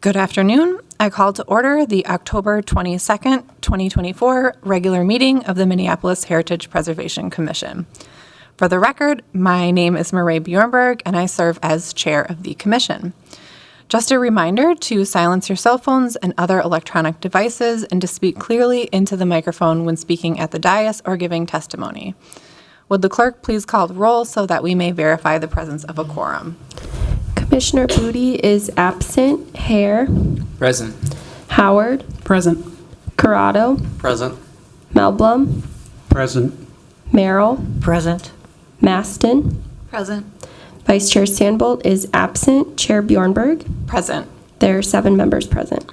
Good afternoon. I call to order the October 22nd, 2024 regular meeting of the Minneapolis Heritage Preservation Commission. For the record, my name is Marae Bjornberg, and I serve as chair of the commission. Just a reminder to silence your cell phones and other electronic devices and to speak clearly into the microphone when speaking at the dais or giving testimony. Would the clerk please call the roll so that we may verify the presence of a quorum? Commissioner Booty is absent. Hare. Present. Howard. Present. Corrado. Present. Melblom. Present. Merrill. Present. Maston. Present. Vice Chair Sandbolt is absent. Chair Bjornberg. Present. There are 7 members present.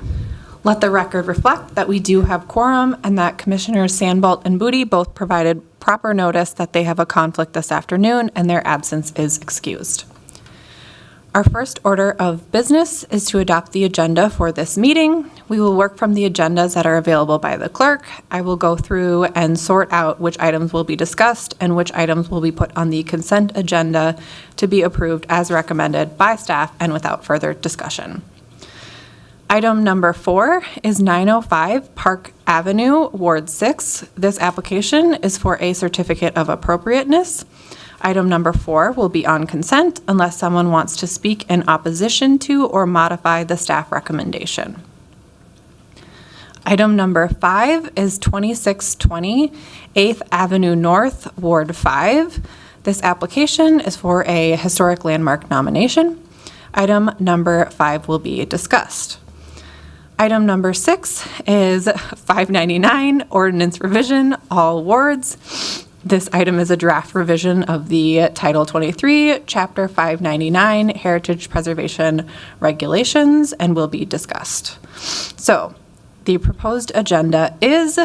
Let the record reflect that we do have quorum and that Commissioners Sandbolt and Booty both provided proper notice that they have a conflict this afternoon and their absence is excused. Our first order of business is to adopt the agenda for this meeting. We will work from the agendas that are available by the clerk. I will go through and sort out which items will be discussed and which items will be put on the consent agenda to be approved as recommended by staff and without further discussion. Item number 4 is 905 Park Avenue, Ward 6. This application is for a certificate of appropriateness. Item number 4 will be on consent unless someone wants to speak in opposition to or modify the staff recommendation. Item number 5 is 2620 8th Avenue North, Ward 5. This application is for a historic landmark nomination. Item number 5 will be discussed. Item number 6 is 599 Ordinance Revision, all wards. This item is a draft revision of the Title 23, Chapter 599, Heritage Preservation Regulations, and will be discussed. So, the proposed agenda is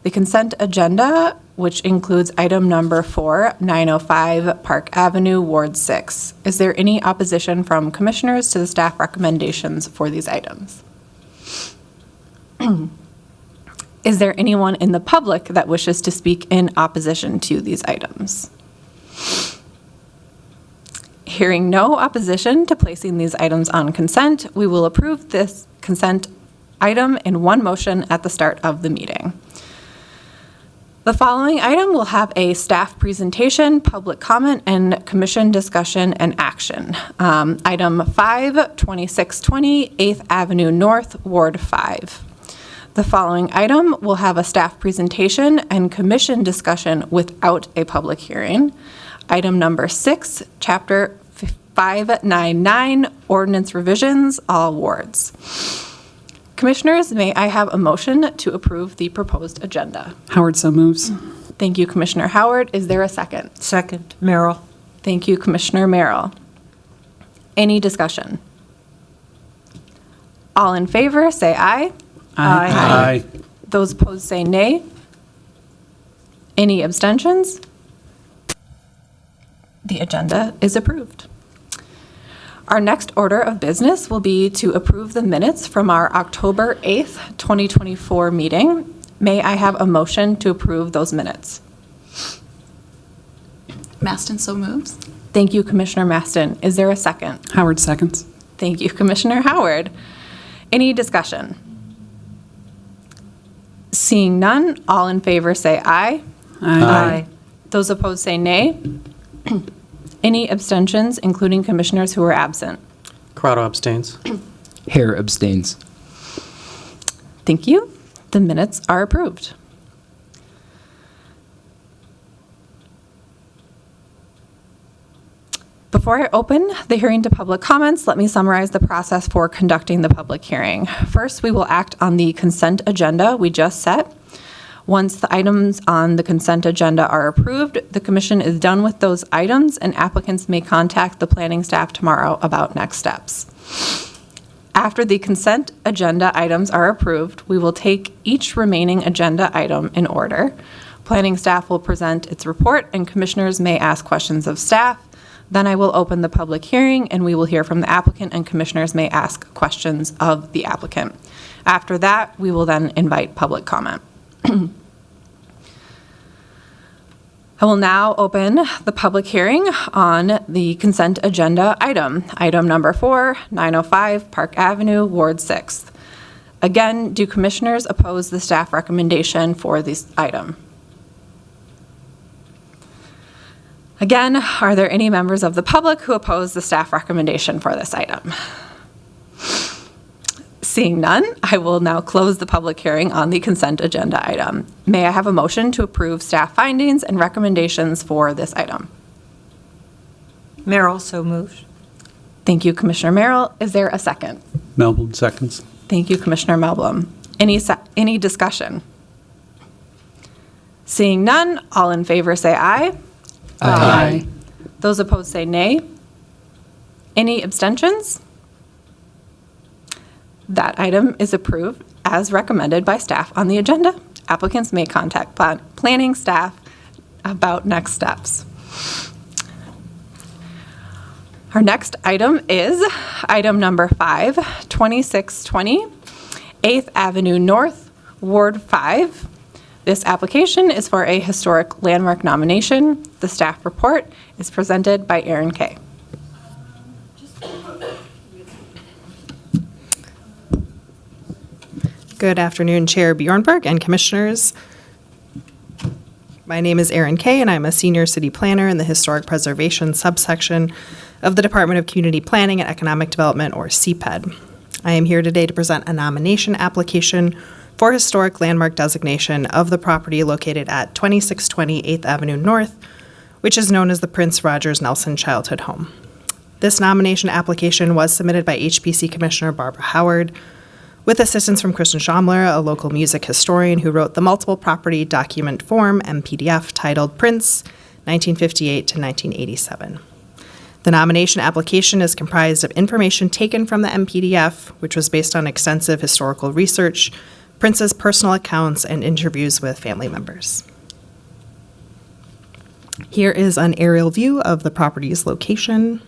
the consent agenda, which includes item number 4, 905 Park Avenue, Ward 6. Is there any opposition from commissioners to the staff recommendations for these items? Is there anyone in the public that wishes to speak in opposition to these items? Hearing no opposition to placing these items on consent, we will approve this consent item in one motion at the start of the meeting. The following item will have a staff presentation, public comment, and commission discussion and action. Item 5, 2620 8th Avenue North, Ward 5. The following item will have a staff presentation and commission discussion without a public hearing. Item number 6, Chapter 599, Ordinance Revisions, all wards. Commissioners, may I have a motion to approve the proposed agenda? Howard so moves. Thank you, Commissioner Howard. Is there a second? Second. Merrill. Thank you, Commissioner Merrill. Any discussion? All in favor, say aye. Aye. Those opposed say nay. Any abstentions? The agenda is approved. Our next order of business will be to approve the minutes from our October 8th, 2024 meeting. May I have a motion to approve those minutes? Maston so moves. Thank you, Commissioner Maston. Is there a second? Howard seconds. Thank you, Commissioner Howard. Any discussion? Seeing none, all in favor say aye. Aye. Those opposed say nay. Any abstentions, including commissioners who are absent? Corrado abstains. Hare abstains. Thank you. The minutes are approved. Before I open the hearing to public comments, let me summarize the process for conducting the public hearing. First, we will act on the consent agenda we just set. Once the items on the consent agenda are approved, the commission is done with those items and applicants may contact the planning staff tomorrow about next steps. After the consent agenda items are approved, we will take each remaining agenda item in order. Planning staff will present its report and commissioners may ask questions of staff. Then I will open the public hearing and we will hear from the applicant and commissioners may ask questions of the applicant. After that, we will then invite public comment. I will now open the public hearing on the consent agenda item. Item number 4, 905 Park Avenue, Ward 6. Again, do commissioners oppose the staff recommendation for this item? Again, are there any members of the public who oppose the staff recommendation for this item? Seeing none, I will now close the public hearing on the consent agenda item. May I have a motion to approve staff findings and recommendations for this item? Merrill, so moved. Thank you, Commissioner Merrill. Is there a second? Melvin, seconds. Thank you, Commissioner Melblom. Any discussion? Seeing none, all in favor say aye. Aye. Those opposed say nay. Any abstentions? That item is approved as recommended by staff on the agenda. Applicants may contact planning staff about next steps. Our next item is item number 5, 2620 8th Avenue North, Ward 5. This application is for a historic landmark nomination. The staff report is presented by Aaron Kay. Good afternoon, Chair Bjornberg and Commissioners. My name is Erin Kay, and I'm a Senior City Planner in the Historic Preservation subsection of the Department of Community Planning and Economic Development, or CPED. I am here today to present a nomination application for historic landmark designation of the property located at 2620 8th Avenue North, which is known as the Prince Rogers Nelson Childhood Home. This nomination application was submitted by HPC Commissioner Barbara Howard, with assistance from Kristen Schaumler, a local music historian who wrote the multiple property document form, MPDF, titled Prince, 1958 to 1987. The nomination application is comprised of information taken from the MPDF, which was based on extensive historical research, Prince's personal accounts, and interviews with family members. Here is an aerial view of the property's location.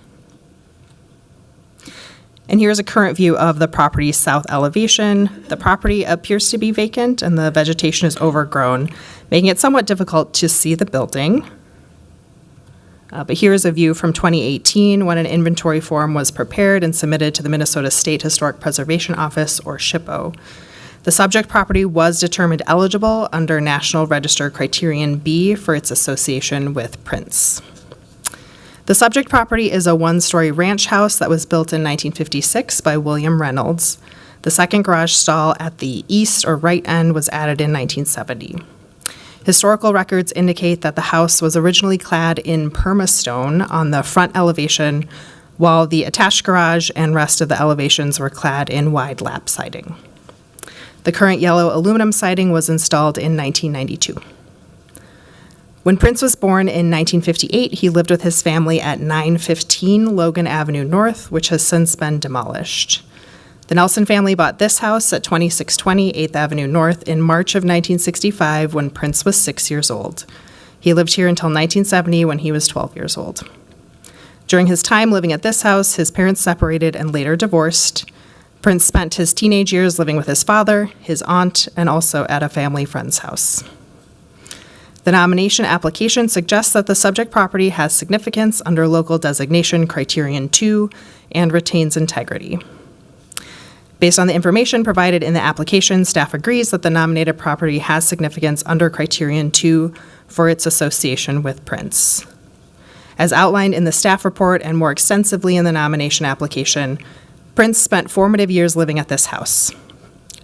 And here's a current view of the property's south elevation. The property appears to be vacant and the vegetation is overgrown, making it somewhat difficult to see the building. But here's a view from 2018 when an inventory form was prepared and submitted to the Minnesota State Historic Preservation Office, or SHPO. The subject property was determined eligible under National Register Criterion B for its association with Prince. The subject property is a one-story ranch house that was built in 1956 by William Reynolds. The second garage stall at the east or right end was added in 1970. Historical records indicate that the house was originally clad in permastone on the front elevation, while the attached garage and rest of the elevations were clad in wide lap siding. The current yellow aluminum siding was installed in 1992. When Prince was born in 1958, he lived with his family at 915 Logan Avenue North, which has since been demolished. The Nelson family bought this house at 2620 8th Avenue North in March of 1965 when Prince was 6 years old. He lived here until 1970 when he was 12 years old. During his time living at this house, his parents separated and later divorced. Prince spent his teenage years living with his father, his aunt, and also at a family friend's house. The nomination application suggests that the subject property has significance under local designation Criterion 2 and retains integrity. Based on the information provided in the application, staff agrees that the nominated property has significance under Criterion 2 for its association with Prince. As outlined in the staff report and more extensively in the nomination application, Prince spent formative years living at this house.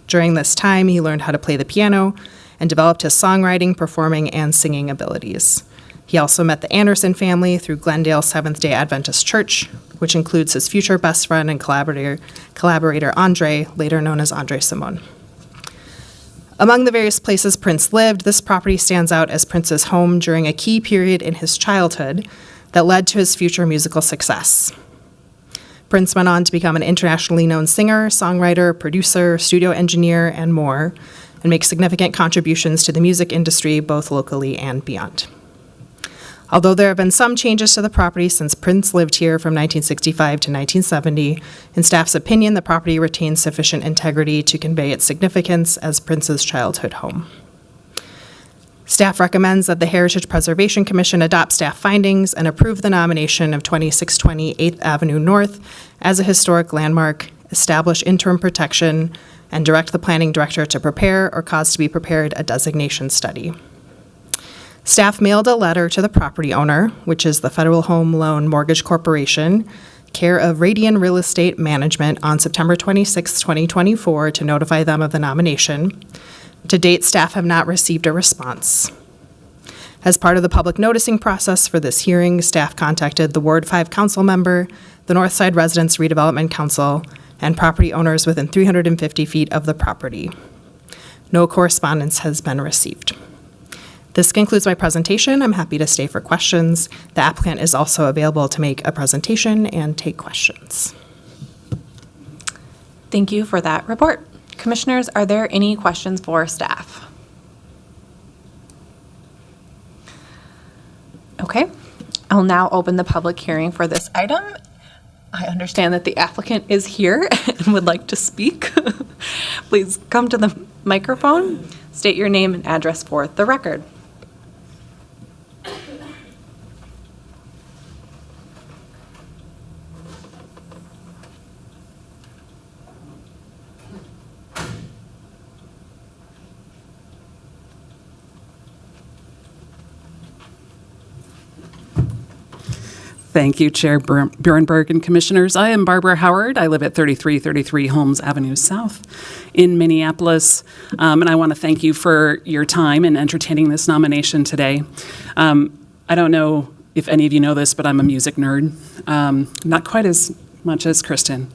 During this time, he learned how to play the piano and developed his songwriting, performing, and singing abilities. He also met the Anderson family through Glendale Seventh-day Adventist Church, which includes his future best friend and collaborator Andre, later known as Andre Simone. Among the various places Prince lived, this property stands out as Prince's home during a key period in his childhood that led to his future musical success. Prince went on to become an internationally known singer, songwriter, producer, studio engineer, and more, and make significant contributions to the music industry, both locally and beyond. Although there have been some changes to the property since Prince lived here from 1965 to 1970, in staff's opinion, the property retains sufficient integrity to convey its significance as Prince's childhood home. Staff recommends that the Heritage Preservation Commission adopt staff findings and approve the nomination of 2620 8th Avenue North as a historic landmark, establish interim protection, and direct the planning director to prepare or cause to be prepared a designation study. Staff mailed a letter to the property owner, which is the Federal Home Loan Mortgage Corporation, care of Radian Real Estate Management, on September 26, 2024, to notify them of the nomination. To date, staff have not received a response. As part of the public noticing process for this hearing, staff contacted the Ward 5 council member, the Northside Residents Redevelopment Council, and property owners within 350 feet of the property. No correspondence has been received. This concludes my presentation. I'm happy to stay for questions. The applicant is also available to make a presentation and take questions. Thank you for that report. Commissioners, are there any questions for staff? Okay, I'll now open the public hearing for this item. I understand that the applicant is here and would like to speak. Please come to the microphone, state your name and address for the record. Thank you, Chair Bjornberg and Commissioners. I am Barbara Howard. I live at 3333 Holmes Avenue South in Minneapolis, and I want to thank you for your time in entertaining this nomination today. I don't know if any of you know this, but I'm a music nerd, not quite as much as Kristen.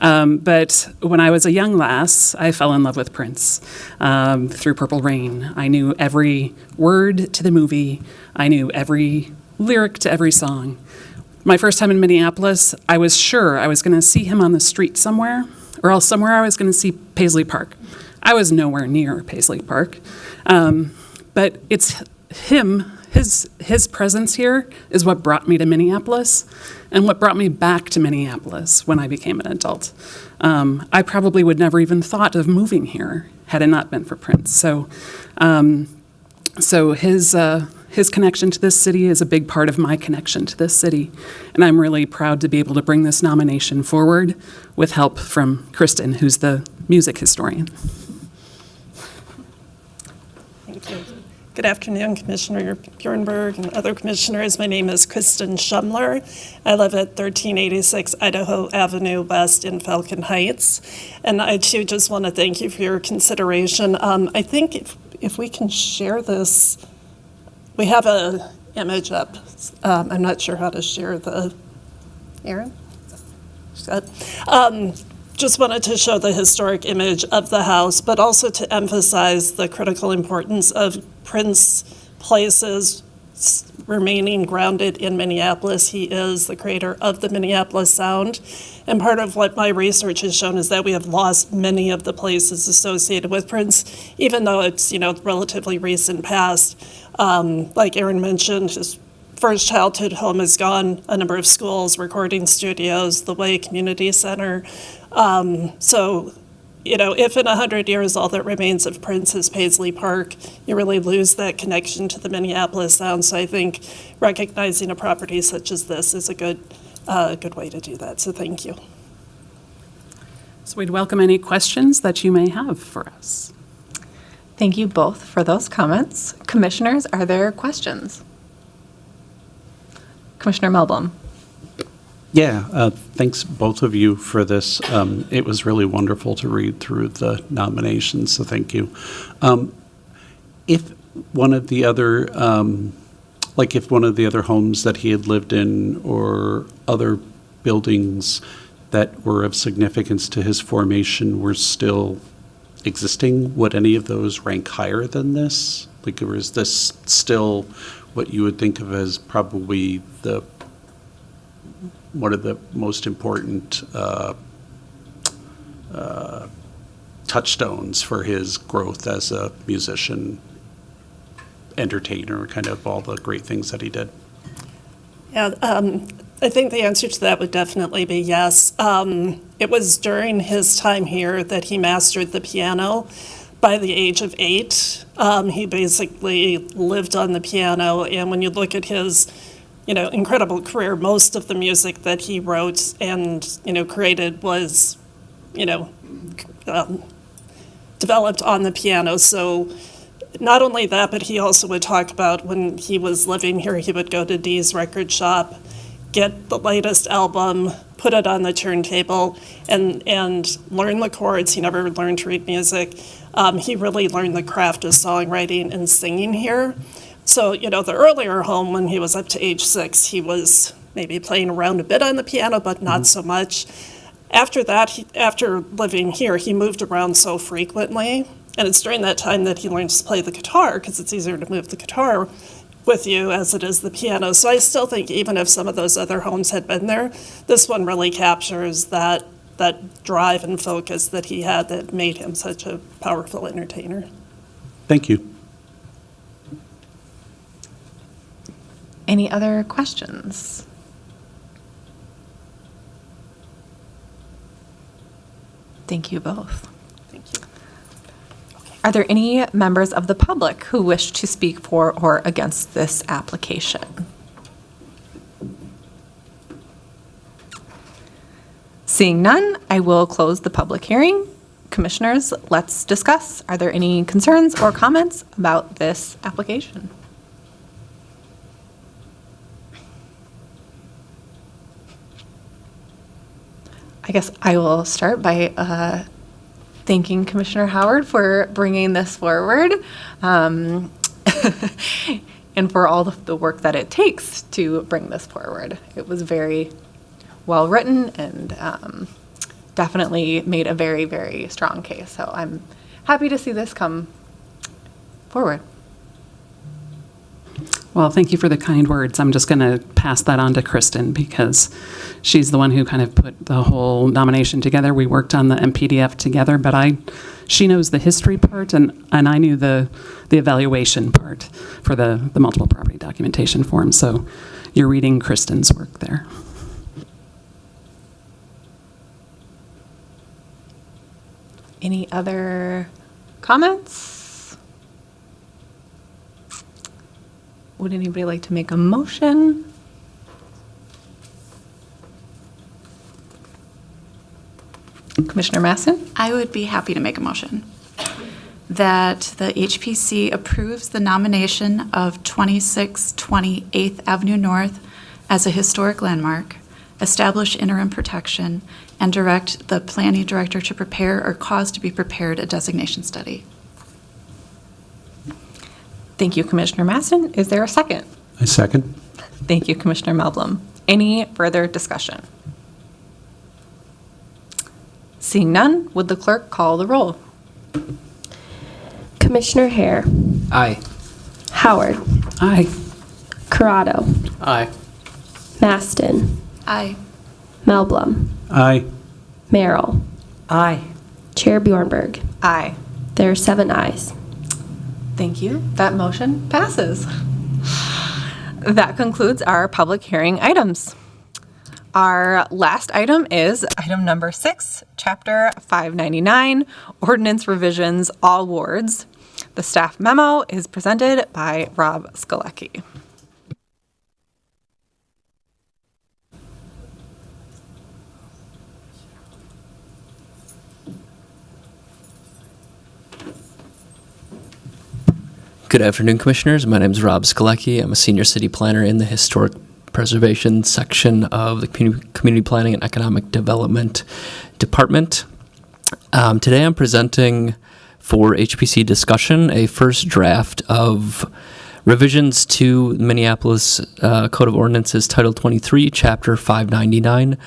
But when I was a young lass, I fell in love with Prince through Purple Rain. I knew every word to the movie. I knew every lyric to every song. My first time in Minneapolis, I was sure I was going to see him on the street somewhere, or else somewhere I was going to see Paisley Park. I was nowhere near Paisley Park. But it's him, his presence here is what brought me to Minneapolis and what brought me back to Minneapolis when I became an adult. I probably would never even thought of moving here had it not been for Prince. So his connection to this city is a big part of my connection to this city, and I'm really proud to be able to bring this nomination forward with help from Kristen, who's the music historian. Thank you. Good afternoon, Commissioner Bjornberg and other commissioners. My name is Kristen Schumler. I live at 1386 Idaho Avenue West in Falcon Heights, and I too just want to thank you for your consideration. I think if we can share this. We have an image up. I'm not sure how to share the, Aaron? Just wanted to show the historic image of the house, but also to emphasize the critical importance of Prince places remaining grounded in Minneapolis. He is the creator of the Minneapolis Sound. And part of what my research has shown is that we have lost many of the places associated with Prince, even though it's, relatively recent past. Like Aaron mentioned, his first childhood home is gone, a number of schools, recording studios, the Way Community Center. If in 100 years all that remains of Prince is Paisley Park, you really lose that connection to the Minneapolis Sound. So I think recognizing a property such as this is a good way to do that. So thank you. So we'd welcome any questions that you may have for us. Thank you both for those comments. Commissioners, are there questions? Commissioner Melblom. Yeah, thanks both of you for this. It was really wonderful to read through the nominations, so thank you. If one of the other, if one of the other homes that he had lived in or other buildings that were of significance to his formation were still existing, would any of those rank higher than this? Or is this still what you would think of as probably one of the most important touchstones for his growth as a musician, entertainer, kind of all the great things that he did? Yeah, I think the answer to that would definitely be yes. It was during his time here that he mastered the piano, by the age of 8. He basically lived on the piano, and when you look at his, incredible career, most of the music that he wrote and, created was, developed on the piano. So not only that, but he also would talk about when he was living here, he would go to Dee's record shop, get the latest album, put it on the turntable, and learn the chords. He never learned to read music. He really learned the craft of songwriting and singing here. So, the earlier home, when he was up to age 6, he was maybe playing around a bit on the piano, but not so much. After that, after living here, he moved around so frequently. And it's during that time that he learned to play the guitar, because it's easier to move the guitar with you as it is the piano. So I still think even if some of those other homes had been there, this one really captures that drive and focus that he had that made him such a powerful entertainer. Thank you. Any other questions? Thank you both. Thank you. Are there any members of the public who wish to speak for or against this application? Seeing none, I will close the public hearing. Commissioners, let's discuss. Are there any concerns or comments about this application? I guess I will start by thanking Commissioner Howard for bringing this forward and for all of the work that it takes to bring this forward. It was very well written and definitely made a very, very strong case. So I'm happy to see this come forward. Well, thank you for the kind words. I'm just going to pass that on to Kristen because she's the one who kind of put the whole nomination together. We worked on the MPDF together, but she knows the history part, and I knew the evaluation part for the multiple property documentation form. So you're reading Kristen's work there. Any other comments? Would anybody like to make a motion? Commissioner Masson? I would be happy to make a motion that the HPC approves the nomination of 2620 8th Avenue North as a historic landmark, establish interim protection, and direct the planning director to prepare or cause to be prepared a designation study. Thank you, Commissioner Masson. Is there a second? I second. Thank you, Commissioner Melblom. Any further discussion? Seeing none, would the clerk call the roll? Commissioner Hare, Aye. Howard, Aye. Corrado, Aye. Maston, Aye. Melblom, Aye. Merrill, Aye. Chair Bjornberg. Aye. There are 7 ayes. Thank you. That motion passes. That concludes our public hearing items. Our last item is item number 6, Chapter 599, Ordinance Revisions, All Wards. The staff memo is presented by Rob Skolecki. Good afternoon, Commissioners. My name is Rob Skolecki. I'm a senior city planner in the Historic Preservation section of the Community Planning and Economic Development Department. Today I'm presenting for HPC discussion a first draft of revisions to Minneapolis Code of Ordinances Title 23, Chapter 599.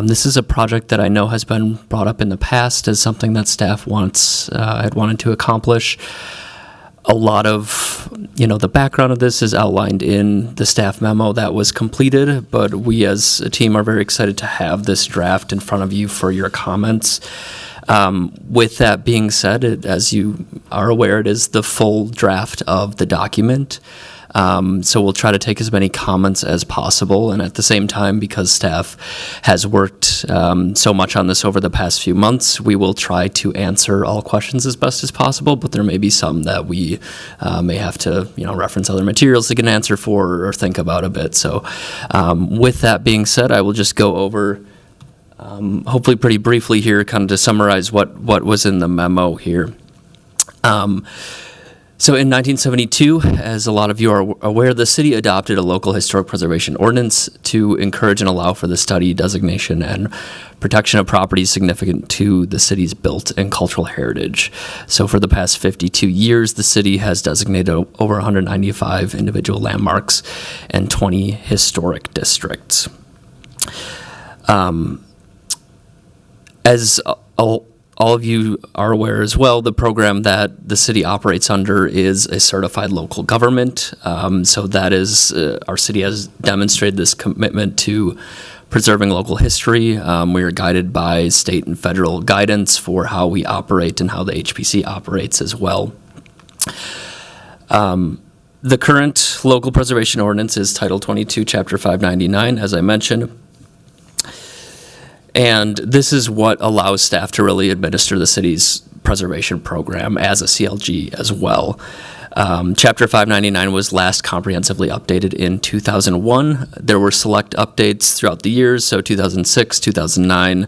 This is a project that I know has been brought up in the past as something that staff had wanted to accomplish. A lot of, the background of this is outlined in the staff memo that was completed, but we as a team are very excited to have this draft in front of you for your comments. With that being said, as you are aware, it is the full draft of the document. So we'll try to take as many comments as possible. And at the same time, because staff has worked so much on this over the past few months, we will try to answer all questions as best as possible, but there may be some that we may have to, reference other materials to get an answer for or think about a bit. So with that being said, I will just go over hopefully pretty briefly here, kind of to summarize what was in the memo here. So in 1972, as a lot of you are aware, the city adopted a local historic preservation ordinance to encourage and allow for the study, designation, and protection of properties significant to the city's built and cultural heritage. So for the past 52 years, the city has designated over 195 individual landmarks and 20 historic districts. As all of you are aware as well, the program that the city operates under is a certified local government. So that is, our city has demonstrated this commitment to preserving local history. We are guided by state and federal guidance for how we operate and how the HPC operates as well. The current local preservation ordinance is Title 22, Chapter 599, as I mentioned. And this is what allows staff to really administer the city's preservation program as a CLG as well. Chapter 599 was last comprehensively updated in 2001. There were select updates throughout the years, so 2006, 2009,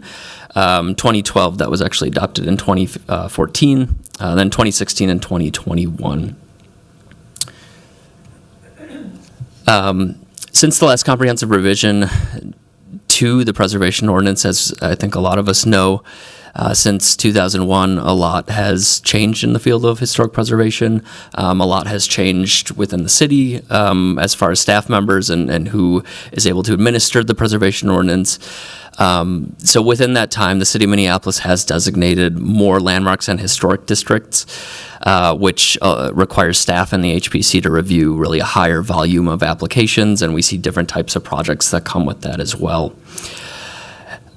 2012, that was actually adopted in 2014, then 2016 and 2021. Since the last comprehensive revision to the preservation ordinance, as I think a lot of us know, since 2001, a lot has changed in the field of historic preservation. A lot has changed within the city as far as staff members and who is able to administer the preservation ordinance. So within that time, the city of Minneapolis has designated more landmarks and historic districts, which requires staff in the HPC to review really a higher volume of applications, and we see different types of projects that come with that as well.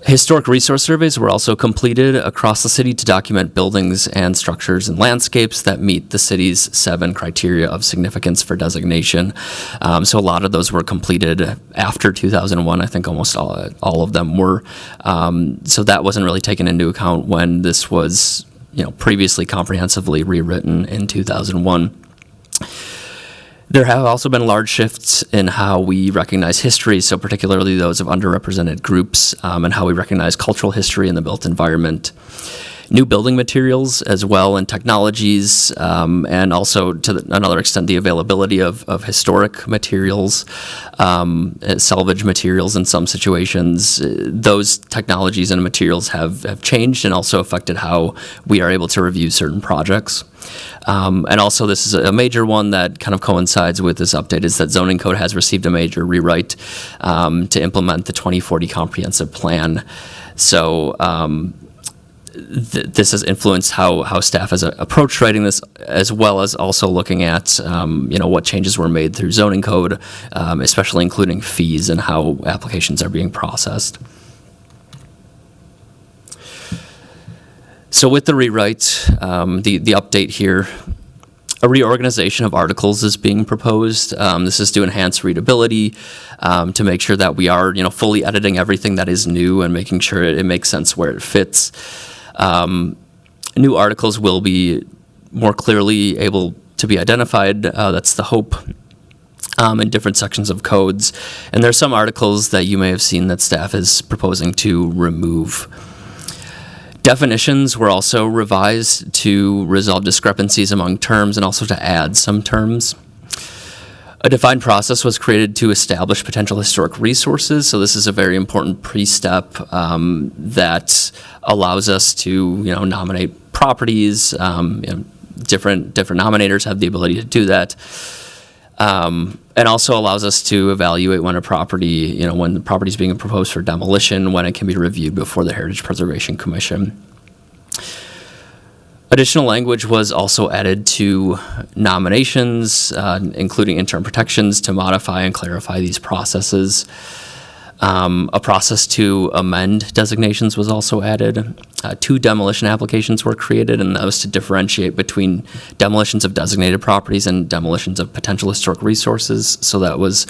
Historic resource surveys were also completed across the city to document buildings and structures and landscapes that meet the city's 7 criteria of significance for designation. So a lot of those were completed after 2001. I think almost all of them were. So that wasn't really taken into account when this was, previously comprehensively rewritten in 2001. There have also been large shifts in how we recognize history, so particularly those of underrepresented groups, and how we recognize cultural history in the built environment. New building materials as well, and technologies, and also to another extent the availability of historic materials, salvage materials in some situations. Those technologies and materials have changed and also affected how we are able to review certain projects. And also this is a major one that kind of coincides with this update, is that zoning code has received a major rewrite to implement the 2040 comprehensive plan. So this has influenced how staff has approached writing this, as well as also looking at what changes were made through zoning code, especially including fees and how applications are being processed. So with the rewrite, the update here, a reorganization of articles is being proposed. This is to enhance readability, to make sure that we are fully editing everything that is new and making sure it makes sense where it fits. New articles will be more clearly able to be identified. That's the hope. In different sections of codes. And there are some articles that you may have seen that staff is proposing to remove. Definitions were also revised to resolve discrepancies among terms and also to add some terms. A defined process was created to establish potential historic resources. So this is a very important pre-step that allows us to, nominate properties. Different nominators have the ability to do that. And also allows us to evaluate when a property, when the property is being proposed for demolition, when it can be reviewed before the Heritage Preservation Commission. Additional language was also added to nominations, including interim protections to modify and clarify these processes. A process to amend designations was also added. 2 demolition applications were created, and that was to differentiate between demolitions of designated properties and demolitions of potential historic resources. So that was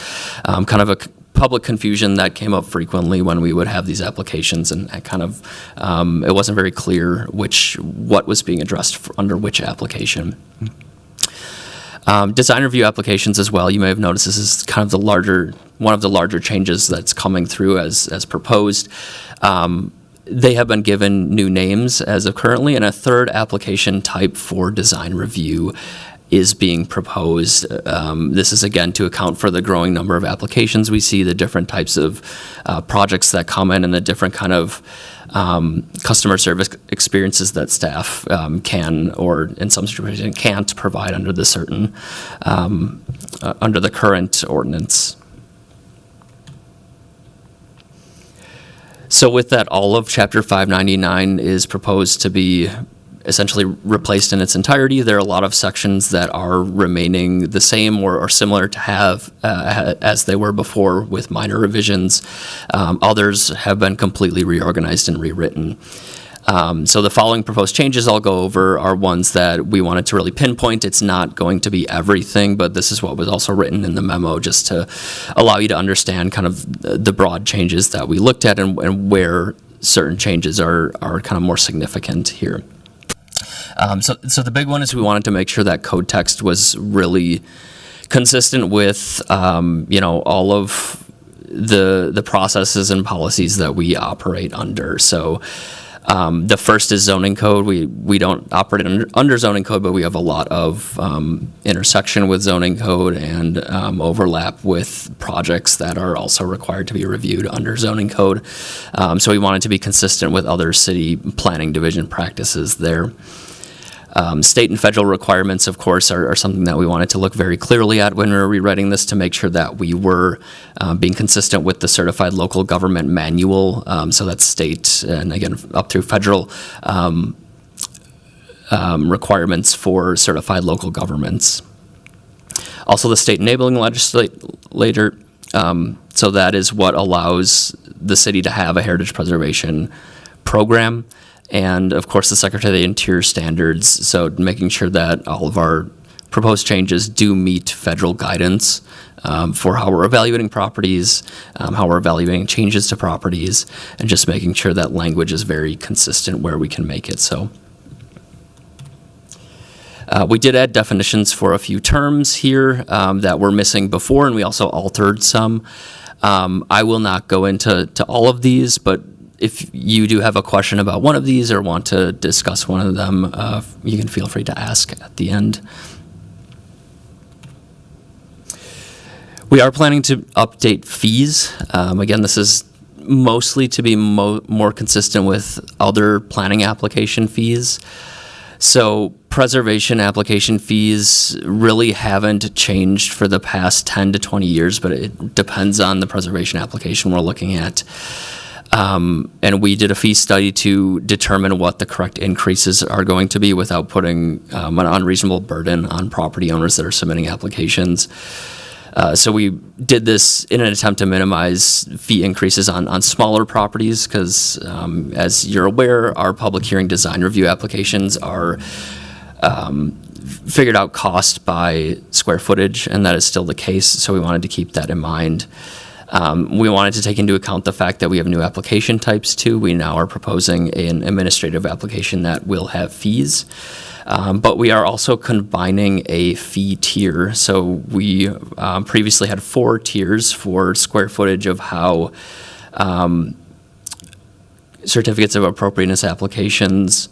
kind of a public confusion that came up frequently when we would have these applications, and kind of it wasn't very clear what was being addressed under which application. Design review applications as well. You may have noticed this is kind of one of the larger changes that's coming through as proposed. They have been given new names as of currently, and a third application type for design review is being proposed. This is again to account for the growing number of applications we see, the different types of projects that come in, and the different kind of customer service experiences that staff can, or in some situations can't, provide under the under the current ordinance. So with that, all of Chapter 599 is proposed to be essentially replaced in its entirety. There are a lot of sections that are remaining the same or similar to have as they were before, with minor revisions. Others have been completely reorganized and rewritten. So the following proposed changes I'll go over are ones that we wanted to really pinpoint. It's not going to be everything, but this is what was also written in the memo, just to allow you to understand kind of the broad changes that we looked at and where certain changes are kind of more significant here. So the big one is we wanted to make sure that code text was really consistent with all of the processes and policies that we operate under. So the first is zoning code. We don't operate under zoning code, but we have a lot of intersection with zoning code and overlap with projects that are also required to be reviewed under zoning code. So we wanted to be consistent with other city planning division practices there. State and federal requirements, of course, are something that we wanted to look very clearly at when we were rewriting this, to make sure that we were being consistent with the Certified Local Government Manual. So that's state and, again, up through federal requirements for certified local governments. Also, the state enabling legislator. So that is what allows the city to have a heritage preservation program. And, of course, the Secretary of the Interior standards, so making sure that all of our proposed changes do meet federal guidance for how we're evaluating properties, how we're evaluating changes to properties, and just making sure that language is very consistent where we can make it so. We did add definitions for a few terms here that were missing before, and we also altered some. I will not go into all of these, but if you do have a question about one of these or want to discuss one of them, you can feel free to ask at the end. We are planning to update fees. Again, this is mostly to be more consistent with other planning application fees. So preservation application fees really haven't changed for the past 10 to 20 years, but it depends on the preservation application we're looking at. And we did a fee study to determine what the correct increases are going to be without putting an unreasonable burden on property owners that are submitting applications. So we did this in an attempt to minimize fee increases on smaller properties because, as you're aware, our public hearing design review applications are figured out cost by square footage, and that is still the case, so we wanted to keep that in mind. We wanted to take into account the fact that we have new application types too. We now are proposing an administrative application that will have fees, but we are also combining a fee tier. So we previously had 4 tiers for square footage of how certificates of appropriateness applications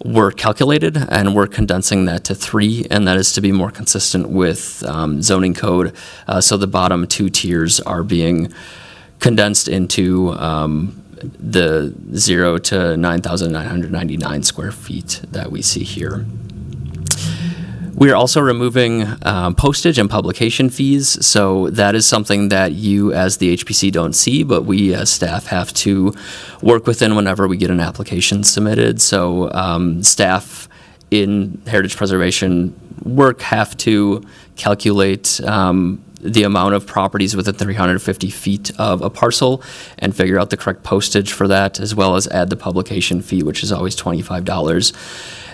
were calculated, and we're condensing that to 3, and that is to be more consistent with zoning code. So the bottom 2 tiers are being condensed into the 0 to 9,999 square feet that we see here. We are also removing postage and publication fees, so that is something that you as the HPC don't see, but we as staff have to work within whenever we get an application submitted. So staff in heritage preservation work have to calculate the amount of properties within 350 feet of a parcel and figure out the correct postage for that, as well as add the publication fee, which is always $25.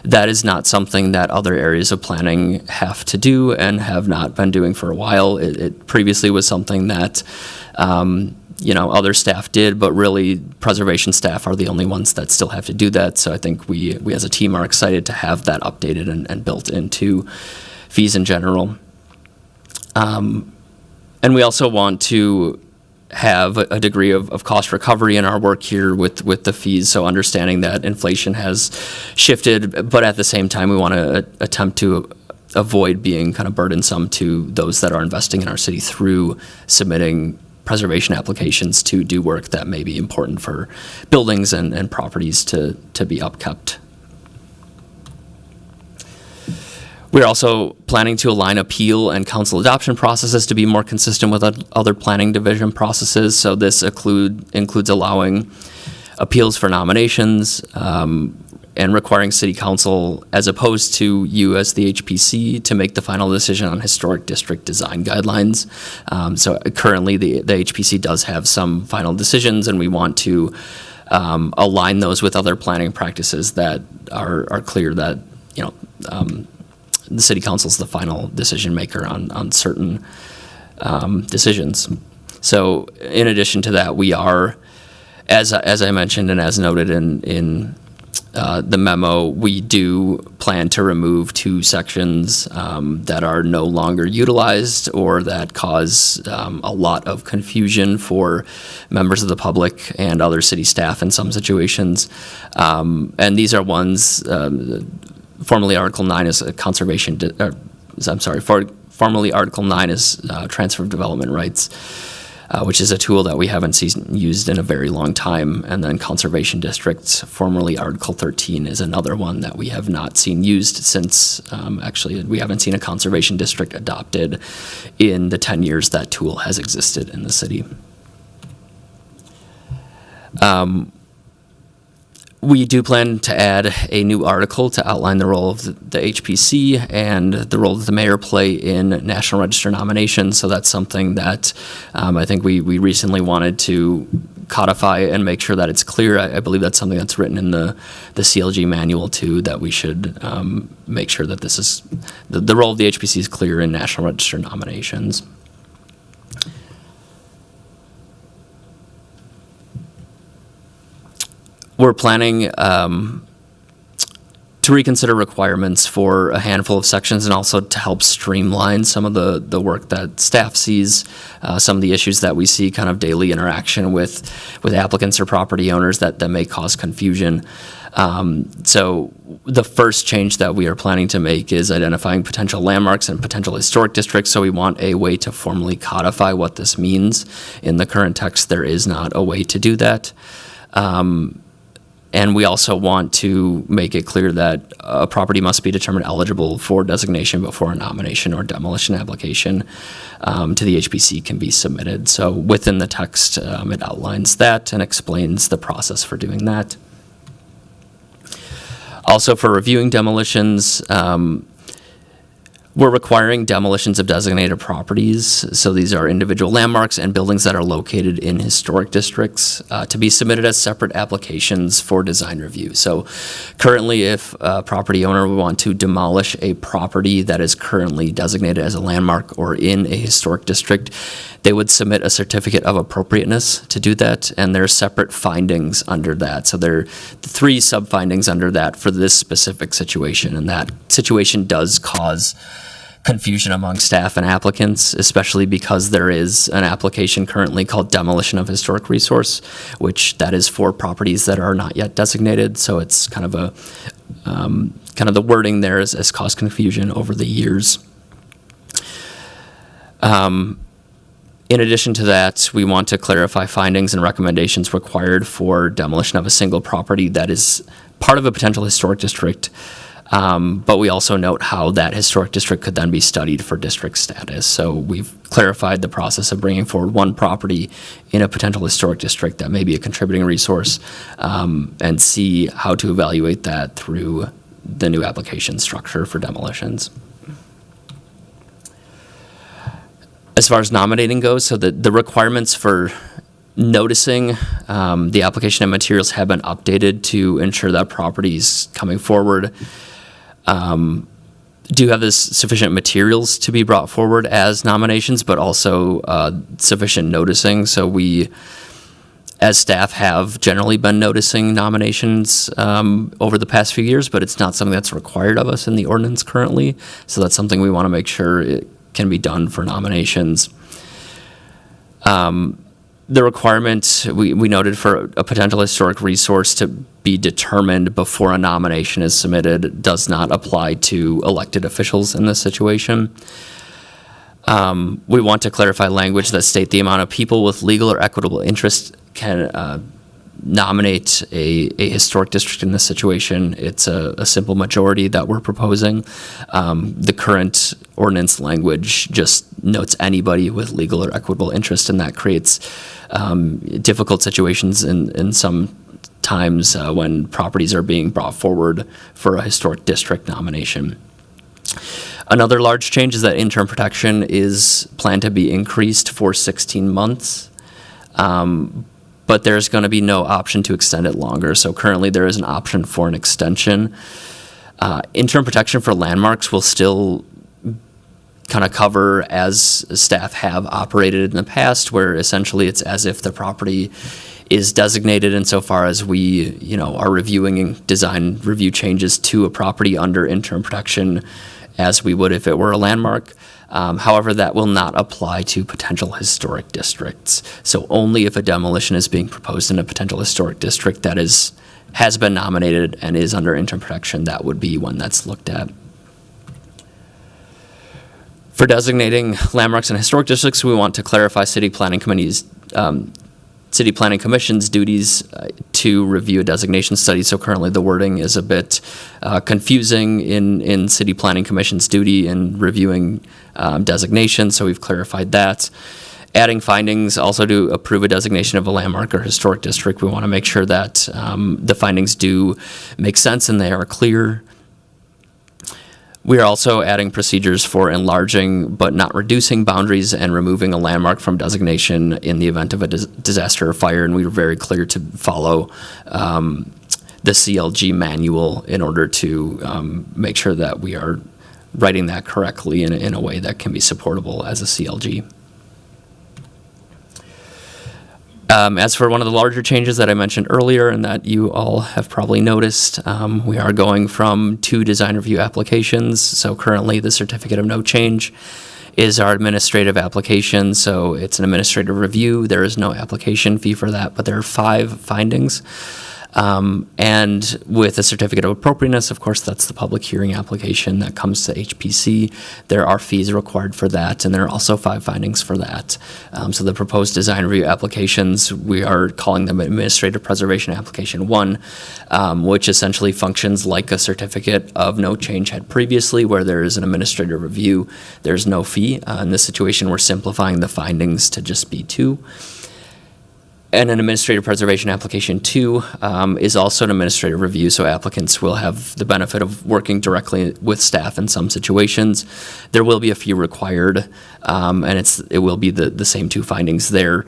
That is not something that other areas of planning have to do and have not been doing for a while. It previously was something that other staff did, but really preservation staff are the only ones that still have to do that. So I think we as a team are excited to have that updated and built into fees in general. And we also want to have a degree of cost recovery in our work here with the fees. So understanding that inflation has shifted, but at the same time, we want to attempt to avoid being kind of burdensome to those that are investing in our city through submitting preservation applications to do work that may be important for buildings and properties to be upkept. We're also planning to align appeal and council adoption processes to be more consistent with other planning division processes. So this includes allowing appeals for nominations and requiring city council, as opposed to you as the HPC, to make the final decision on historic district design guidelines. So currently the HPC does have some final decisions, and we want to align those with other planning practices that are clear that, the city council is the final decision maker on certain decisions. So in addition to that, we are, as I mentioned and as noted in the memo, we do plan to remove 2 sections that are no longer utilized or that cause a lot of confusion for members of the public and other city staff in some situations. And these are ones, formerly Article 9 is a conservation, formerly Article 9 is transfer of development rights, which is a tool that we haven't seen used in a very long time. And then conservation districts, formerly Article 13, is another one that we have not seen used since, actually, we haven't seen a conservation district adopted in the 10 years that tool has existed in the city. We do plan to add a new article to outline the role of the HPC and the role that the mayor play in National Register nominations. So that's something that I think we recently wanted to codify and make sure that it's clear. I believe that's something that's written in the CLG manual too, that we should make sure that this is, the role of the HPC is clear in National Register nominations. We're planning to reconsider requirements for a handful of sections and also to help streamline some of the work that staff sees, some of the issues that we see kind of daily interaction with applicants or property owners that may cause confusion. So the first change that we are planning to make is identifying potential landmarks and potential historic districts. So we want a way to formally codify what this means. In the current text, there is not a way to do that. And we also want to make it clear that a property must be determined eligible for designation before a nomination or demolition application to the HPC can be submitted. So within the text, it outlines that and explains the process for doing that. Also, for reviewing demolitions, we're requiring demolitions of designated properties. So these are individual landmarks and buildings that are located in historic districts to be submitted as separate applications for design review. So currently, if a property owner would want to demolish a property that is currently designated as a landmark or in a historic district, they would submit a certificate of appropriateness to do that, and there are separate findings under that. So there are 3 sub-findings under that for this specific situation, and that situation does cause confusion among staff and applicants, especially because there is an application currently called demolition of historic resource, which that is for properties that are not yet designated. So it's kind of a kind of the wording there has caused confusion over the years. In addition to that, we want to clarify findings and recommendations required for demolition of a single property that is part of a potential historic district. But we also note how that historic district could then be studied for district status. So we've clarified the process of bringing forward one property in a potential historic district that may be a contributing resource, and see how to evaluate that through the new application structure for demolitions. As far as nominating goes, so the requirements for noticing the application and materials have been updated to ensure that properties coming forward do have this sufficient materials to be brought forward as nominations, but also sufficient noticing. So we, as staff, have generally been noticing nominations over the past few years, but it's not something that's required of us in the ordinance currently. So that's something we want to make sure it can be done for nominations. The requirement we noted for a potential historic resource to be determined before a nomination is submitted does not apply to elected officials in this situation. We want to clarify language that state the amount of people with legal or equitable interest can nominate a historic district in this situation. It's a simple majority that we're proposing. The current ordinance language just notes anybody with legal or equitable interest, and that creates difficult situations in some times when properties are being brought forward for a historic district nomination. Another large change is that interim protection is planned to be increased for 16 months. But there's going to be no option to extend it longer. So currently there is an option for an extension. Interim protection for landmarks will still kind of cover as staff have operated in the past, where essentially it's as if the property is designated insofar as we, are reviewing design review changes to a property under interim protection as we would if it were a landmark. However, that will not apply to potential historic districts. So only if a demolition is being proposed in a potential historic district that has been nominated and is under interim protection, that would be one that's looked at. For designating landmarks and historic districts, we want to clarify City Planning Commission's duties to review a designation study. So currently the wording is a bit confusing in City Planning Commission's duty in reviewing designations, so we've clarified that. Adding findings also to approve a designation of a landmark or historic district. We want to make sure that the findings do make sense and they are clear. We are also adding procedures for enlarging but not reducing boundaries and removing a landmark from designation in the event of a disaster or fire, and we were very clear to follow the CLG manual in order to make sure that we are writing that correctly in a way that can be supportable as a CLG. As for one of the larger changes that I mentioned earlier and that you all have probably noticed, we are going from 2 design review applications. So currently the certificate of no change is our administrative application. So it's an administrative review. There is no application fee for that, but there are 5 findings. And with a certificate of appropriateness, of course, that's the public hearing application that comes to HPC. There are fees required for that, and there are also 5 findings for that. So the proposed design review applications, we are calling them Administrative Preservation Application 1, which essentially functions like a certificate of no change had previously, where there is an administrative review. There's no fee. In this situation, we're simplifying the findings to just be 2. And an Administrative Preservation Application 2 is also an administrative review, so applicants will have the benefit of working directly with staff in some situations. There will be a fee required, and it will be the same 2 findings there.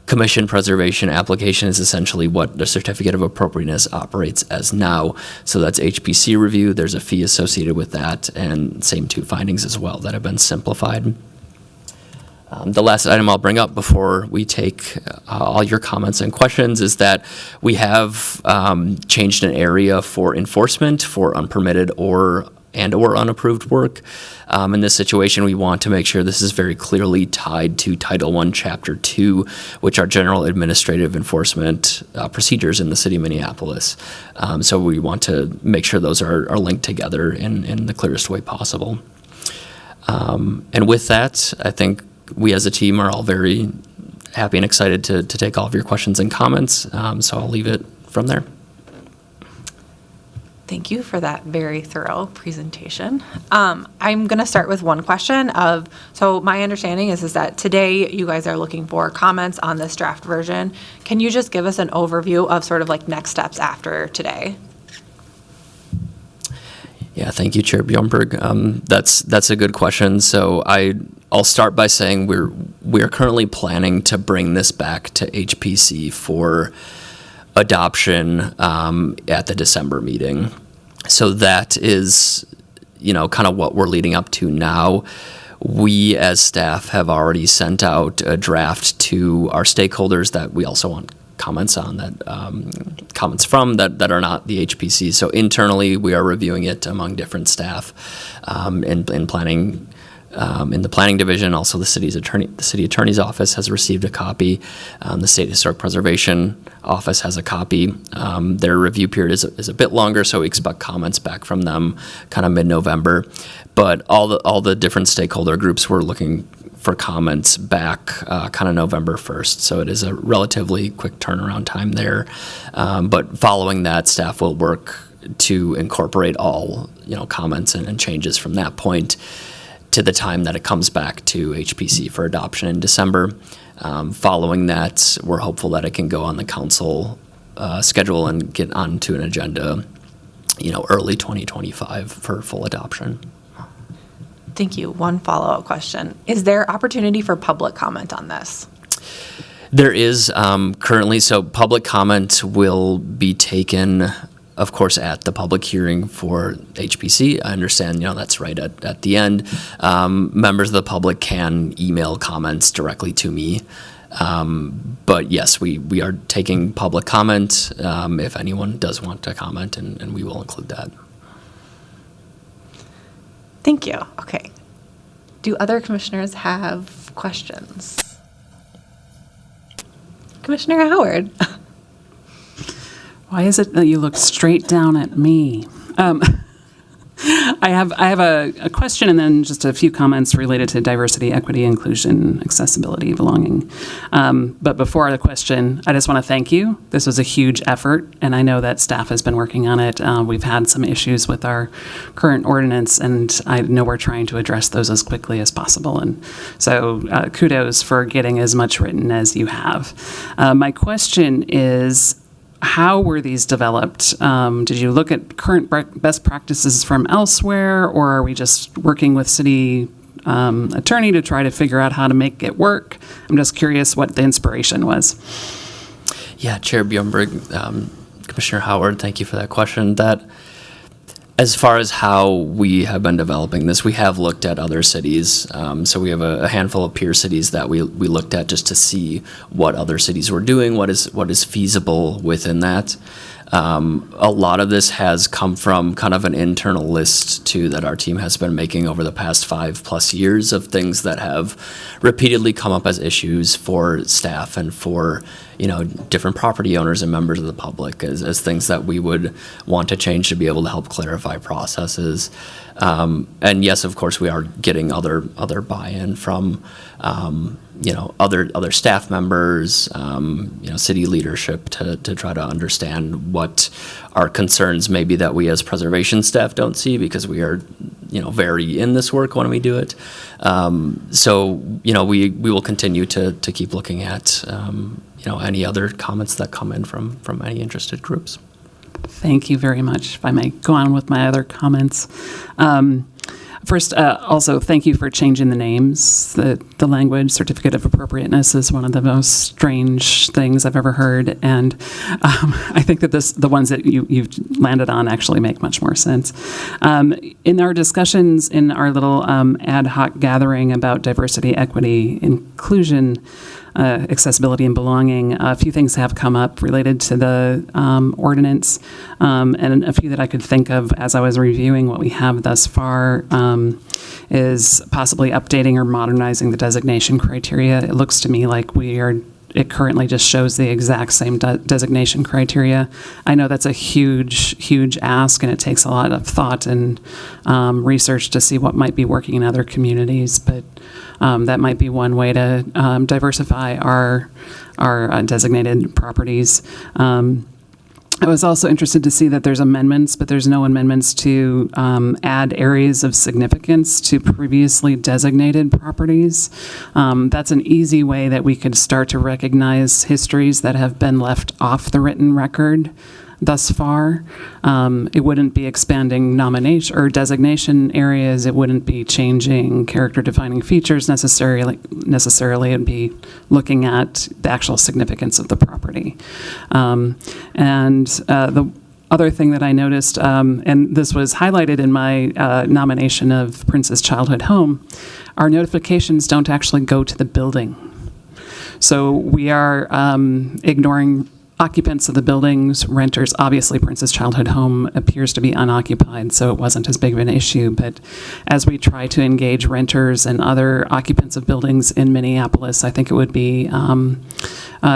Commission preservation application is essentially what the certificate of appropriateness operates as now. So that's HPC review. There's a fee associated with that, and same 2 findings as well that have been simplified. The last item I'll bring up before we take all your comments and questions is that we have changed an area for enforcement for unpermitted or unapproved work. In this situation, we want to make sure this is very clearly tied to Title I, Chapter 2, which are general administrative enforcement procedures in the city of Minneapolis. So we want to make sure those are linked together in the clearest way possible. And with that, I think we as a team are all very happy and excited to take all of your questions and comments. So I'll leave it from there. Thank you for that very thorough presentation. I'm going to start with one question so my understanding is that today you guys are looking for comments on this draft version. Can you just give us an overview of sort of like next steps after today? Yeah, thank you, Chair Bjornberg. That's a good question. So I'll start by saying we're currently planning to bring this back to HPC for adoption at the December meeting. So that is, kind of what we're leading up to now. We, as staff, have already sent out a draft to our stakeholders that we also want comments on, comments from that are not the HPC. So internally, we are reviewing it among different staff in planning. In the planning division, also the city attorney's office has received a copy. The state historic preservation office has a copy. Their review period is a bit longer, so we expect comments back from them kind of mid-November. But all the different stakeholder groups were looking for comments back kind of November 1st. So it is a relatively quick turnaround time there. But following that, staff will work to incorporate all comments and changes from that point to the time that it comes back to HPC for adoption in December. Following that, we're hopeful that it can go on the council schedule and get onto an agenda, early 2025 for full adoption. Thank you. One follow-up question. Is there opportunity for public comment on this? There is currently, so public comment will be taken, of course, at the public hearing for HPC. I understand, that's right at the end. Members of the public can email comments directly to me. But yes, we are taking public comment if anyone does want to comment, and we will include that. Thank you. Okay. Do other commissioners have questions? Commissioner Howard. Why is it that you look straight down at me? I have a question and then just a few comments related to diversity, equity, inclusion, accessibility, belonging. But before the question, I just want to thank you. This was a huge effort, and I know that staff has been working on it. We've had some issues with our current ordinance, and I know we're trying to address those as quickly as possible. And so kudos for getting as much written as you have. My question is, how were these developed? Did you look at current best practices from elsewhere, or are we just working with city attorney to try to figure out how to make it work? I'm just curious what the inspiration was. Yeah, Chair Bjornberg, Commissioner Howard, thank you for that question. As far as how we have been developing this, we have looked at other cities. So we have a handful of peer cities that we looked at just to see what other cities were doing, what is feasible within that. A lot of this has come from kind of an internal list, too, that our team has been making over the past 5+ years of things that have repeatedly come up as issues for staff and for different property owners and members of the public as things that we would want to change to be able to help clarify processes. And yes, of course, we are getting other buy-in from other staff members, city leadership to try to understand what our concerns may be that we as preservation staff don't see, because we are vary in this work when we do it. So we will continue to keep looking at any other comments that come in from any interested groups. Thank you very much. If I may go on with my other comments. First, also, thank you for changing the names. The language, certificate of appropriateness, is one of the most strange things I've ever heard. And I think that the ones that you've landed on actually make much more sense. In our discussions in our little ad hoc gathering about diversity, equity, inclusion, accessibility and belonging, a few things have come up related to the ordinance, and a few that I could think of as I was reviewing what we have thus far is possibly updating or modernizing the designation criteria. It looks to me like it currently just shows the exact same designation criteria. I know that's a huge ask, and it takes a lot of thought and research to see what might be working in other communities, but that might be one way to diversify our designated properties. I was also interested to see that there's amendments, but there's no amendments to add areas of significance to previously designated properties. That's an easy way that we could start to recognize histories that have been left off the written record. thus far. It wouldn't be expanding nomination or designation areas. It wouldn't be changing character-defining features necessarily. It'd be looking at the actual significance of the property. The other thing that I noticed, and this was highlighted in my nomination of Prince's Childhood Home, our notifications don't actually go to the building. So we are ignoring occupants of the buildings, renters. Obviously, Prince's Childhood Home appears to be unoccupied, so it wasn't as big of an issue. But as we try to engage renters and other occupants of buildings in Minneapolis, I think it would be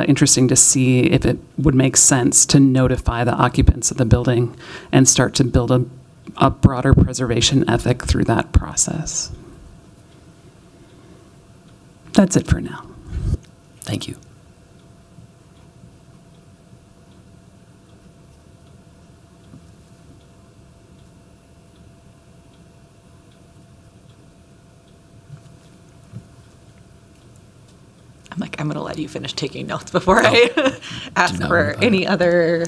interesting to see if it would make sense to notify the occupants of the building and start to build a broader preservation ethic through that process. That's it for now. Thank you. I'm going to let you finish taking notes before I ask for any other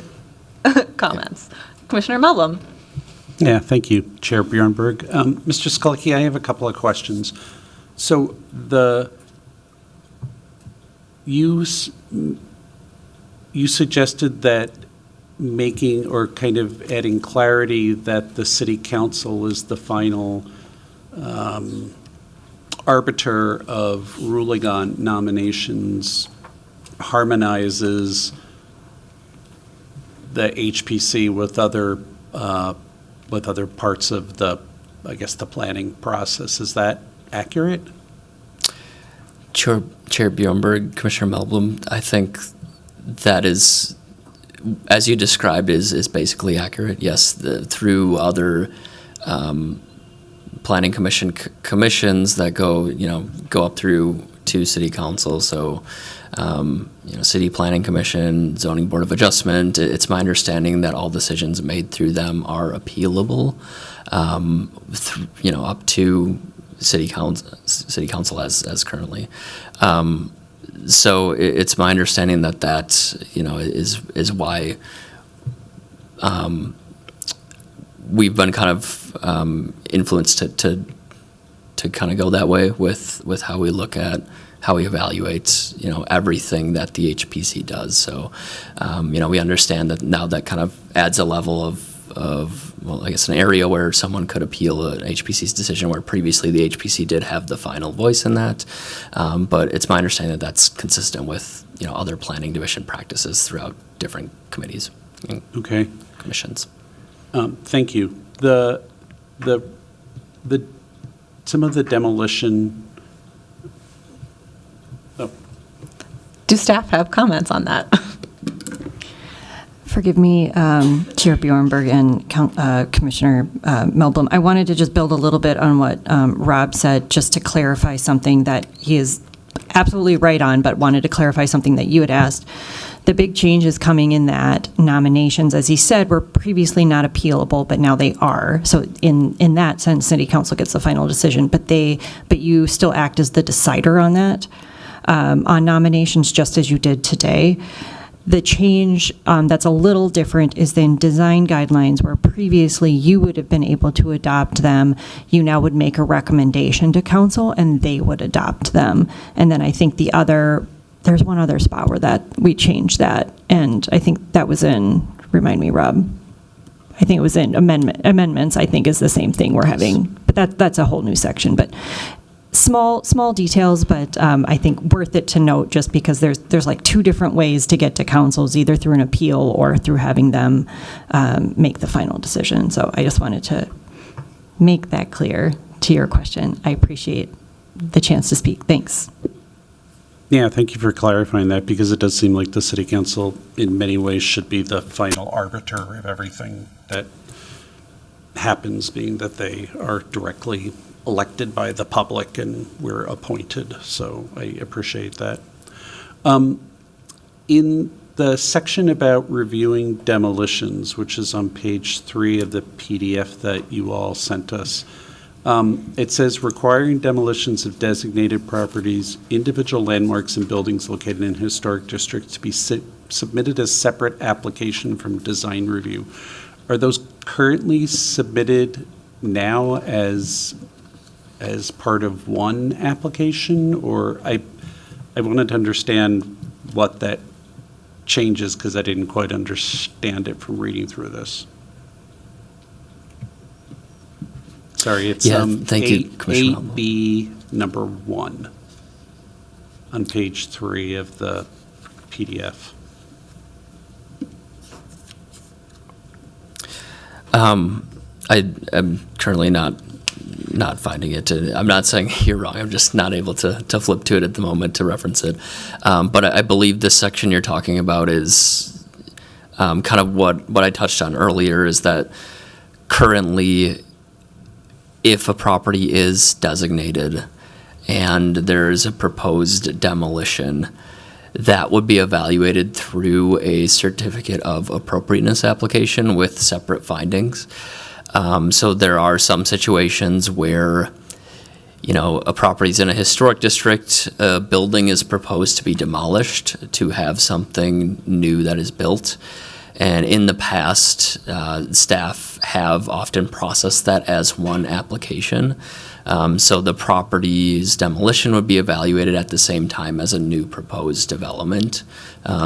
comments. Commissioner Melblom. Yeah, thank you, Chair Bjornberg. Mr. Skulke, I have a couple of questions. So you suggested that making or kind of adding clarity that the city council is the final arbiter of ruling on nominations harmonizes the HPC with other parts of the, I guess, the planning process. Is that accurate? Chair Bjornberg, Commissioner Melblom, I think that is, as you described, is basically accurate. Yes, through other planning commissions that go up through to city council. So, city planning commission, zoning board of adjustment. It's my understanding that all decisions made through them are appealable, up to city council as currently. So it's my understanding that is why we've been kind of influenced to kind of go that way with how we look at how we evaluate everything that the HPC does. So we understand that now that kind of adds a level of I guess an area where someone could appeal an HPC's decision where previously the HPC did have the final voice in that. But it's my understanding that that's consistent with other planning division practices throughout different committees and commissions. Thank you. Some of the demolition. Do staff have comments on that? Forgive me, Chair Bjornberg and Commissioner Melblom. I wanted to just build a little bit on what Rob said, just to clarify something that he is absolutely right on, but wanted to clarify something that you had asked. The big change is coming in that nominations, as he said, were previously not appealable, but now they are. So in that sense, City Council gets the final decision, but you still act as the decider on that, on nominations, just as you did today. The change that's a little different is then design guidelines, where previously you would have been able to adopt them. You now would make a recommendation to council and they would adopt them. And then I think there's one other spot where that we changed that. And I think that was in, remind me, Rob, I think it was in amendments, I think is the same thing we're having, but that's a whole new section. But small details, but I think worth it to note, just because there's like two different ways to get to councils, either through an appeal or through having them make the final decision. So I just wanted to make that clear to your question. I appreciate the chance to speak. Thanks. Yeah, thank you for clarifying that, because it does seem like the city council in many ways should be the final arbiter of everything that happens, being that they are directly elected by the public and we're appointed. So I appreciate that. In the section about reviewing demolitions, which is on page 3 of the PDF that you all sent us, it says requiring demolitions of designated properties, individual landmarks and buildings located in historic districts to be submitted a separate application from design review. Are those currently submitted now as part of one application? Or I wanted to understand what that changes, because I didn't quite understand it from reading through this. Sorry, it's Yeah, thank you, Commissioner 8B number 1 on page 3 of the PDF. I'm currently not finding it. I'm not saying you're wrong. I'm just not able to flip to it at the moment to reference it. But I believe this section you're talking about is kind of what I touched on earlier, is that currently, if a property is designated and there's a proposed demolition, that would be evaluated through a certificate of appropriateness application with separate findings. So there are some situations where, a property's in a historic district, a building is proposed to be demolished to have something new that is built. And in the past, staff have often processed that as one application. So the property's demolition would be evaluated at the same time as a new proposed development.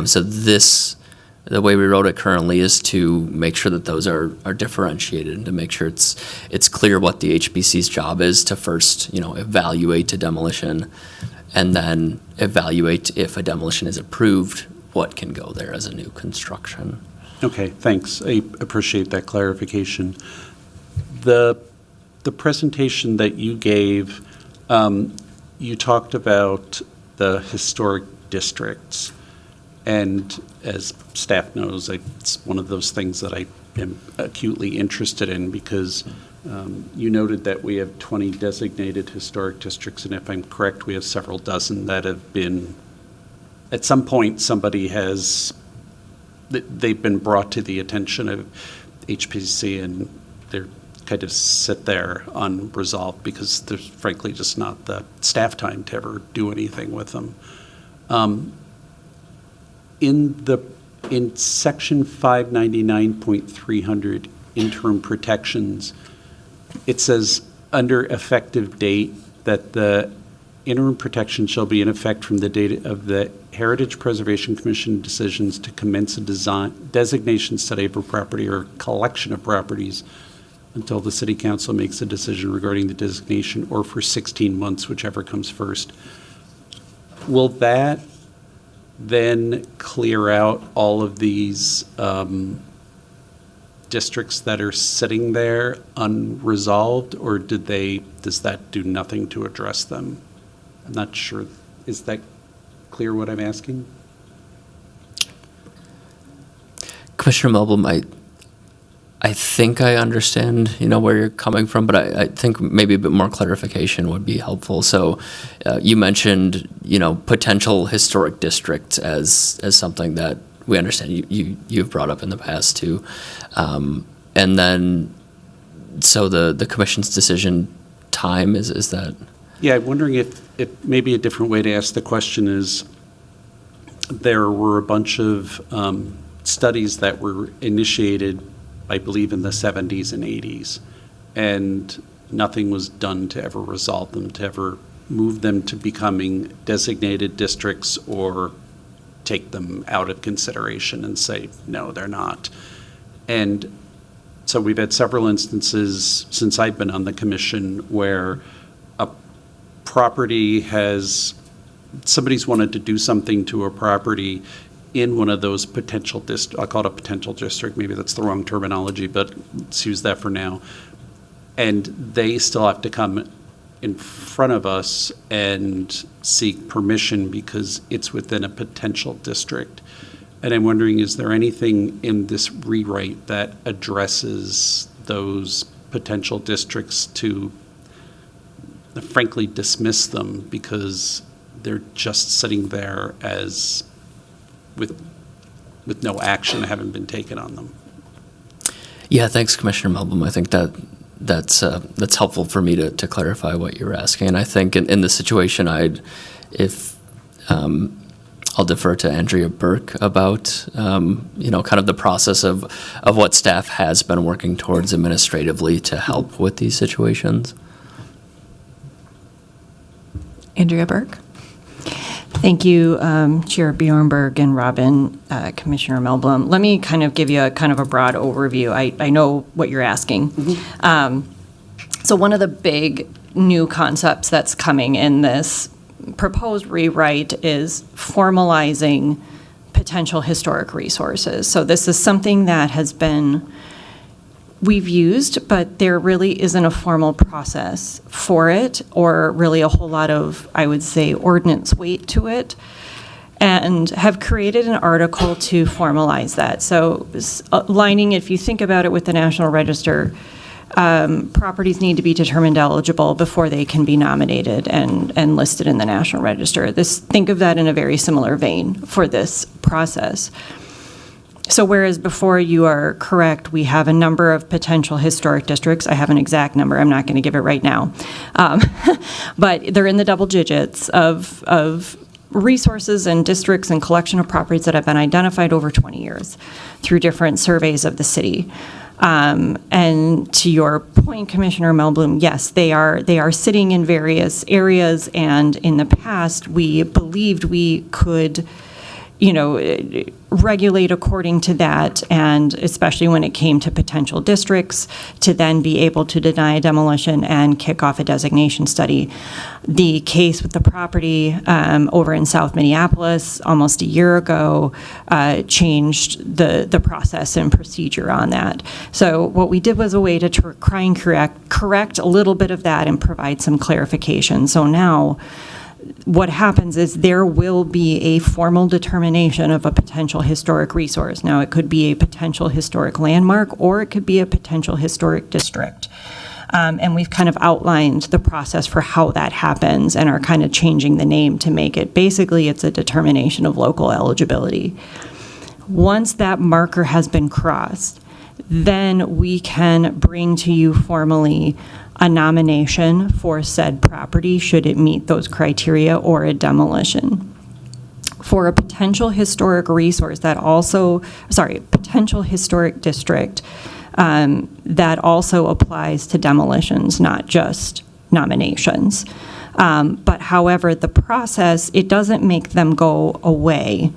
So the way we wrote it currently is to make sure that those are differentiated, and to make sure it's clear what the HPC's job is to first, evaluate a demolition, and then evaluate if a demolition is approved, what can go there as a new construction. Okay, thanks. I appreciate that clarification. The presentation that you gave, you talked about the historic districts. And as staff knows, it's one of those things that I am acutely interested in, because you noted that we have 20 designated historic districts, and if I'm correct, we have several dozen that have been, at some point, they've been brought to the attention of HPC, and they're kind of sit there unresolved because there's frankly just not the staff time to ever do anything with them. In section 599.300 interim protections, it says under effective date that the interim protection shall be in effect from the date of the Heritage Preservation Commission decisions to commence a designation study of a property or collection of properties until the City Council makes a decision regarding the designation, or for 16 months, whichever comes first. Will that then clear out all of these districts that are sitting there unresolved, or does that do nothing to address them? I'm not sure. Is that clear what I'm asking? Commissioner Melblom, I think I understand, where you're coming from, but I think maybe a bit more clarification would be helpful. So you mentioned, potential historic districts as something that we understand you've brought up in the past too. And then, so the commission's decision time, is that? Yeah, I'm wondering if maybe a different way to ask the question is, there were a bunch of studies that were initiated, I believe, in the 70s and 80s, and nothing was done to ever resolve them, to ever move them to becoming designated districts or take them out of consideration and say, no, they're not. And so we've had several instances since I've been on the commission where a property somebody's wanted to do something to a property in one of those potential I'll call it a potential district, maybe that's the wrong terminology, but let's use that for now. And they still have to come in front of us and seek permission because it's within a potential district. And I'm wondering, is there anything in this rewrite that addresses those potential districts to frankly dismiss them because they're just sitting there as with no action having been taken on them? Yeah, thanks, Commissioner Melblom. I think that's helpful for me to clarify what you're asking. And I think in this situation, if I'll defer to Andrea Burke about, kind of the process of what staff has been working towards administratively to help with these situations. Andrea Burke. Thank you, Chair Bjornberg and Robin, Commissioner Melblom. Let me kind of give you a kind of a broad overview. I know what you're asking. So one of the big new concepts that's coming in this proposed rewrite is formalizing potential historic resources. So this is something that we've used, but there really isn't a formal process for it, or really a whole lot of, I would say, ordinance weight to it, and have created an article to formalize that. So aligning, if you think about it with the National Register, properties need to be determined eligible before they can be nominated and listed in the National Register. Think of that in a very similar vein for this process. So whereas before, you are correct, we have a number of potential historic districts. I have an exact number. I'm not going to give it right now. But they're in the double digits of resources and districts and collection of properties that have been identified over 20 years through different surveys of the city. And to your point, Commissioner Melblom, yes, they are sitting in various areas, and in the past, we believed we could regulate according to that, and especially when it came to potential districts, to then be able to deny a demolition and kick off a designation study. The case with the property over in South Minneapolis almost a year ago changed the process and procedure on that. So what we did was a way to try and correct a little bit of that and provide some clarification. So now, what happens is there will be a formal determination of a potential historic resource. Now, it could be a potential historic landmark, or it could be a potential historic district. And we've kind of outlined the process for how that happens and are kind of changing the name to make it, basically, it's a determination of local eligibility. Once that marker has been crossed, then we can bring to you formally a nomination for said property, should it meet those criteria, or a demolition. For a potential historic resource potential historic district, that also applies to demolitions, not just nominations. But however, the process, it doesn't make them go away.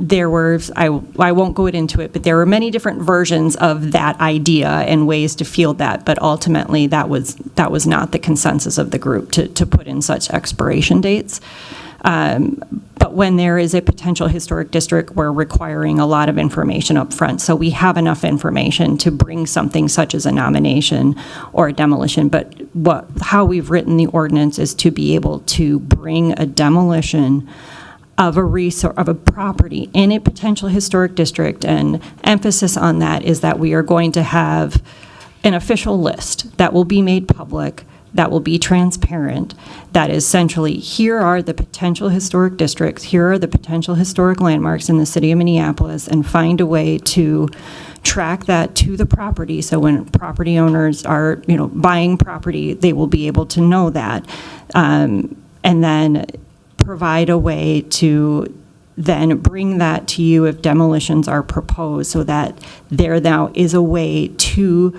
There were, I won't go into it, but there were many different versions of that idea and ways to field that, but ultimately that was not the consensus of the group to put in such expiration dates. But when there is a potential historic district, we're requiring a lot of information up front. So we have enough information to bring something such as a nomination or a demolition. But how we've written the ordinance is to be able to bring a demolition of a property in a potential historic district, and emphasis on that is that we are going to have an official list that will be made public, that will be transparent, that is essentially, here are the potential historic districts, here are the potential historic landmarks in the city of Minneapolis, and find a way to track that to the property, so when property owners are buying property, they will be able to know that, and then provide a way to then bring that to you if demolitions are proposed, so that there now is a way to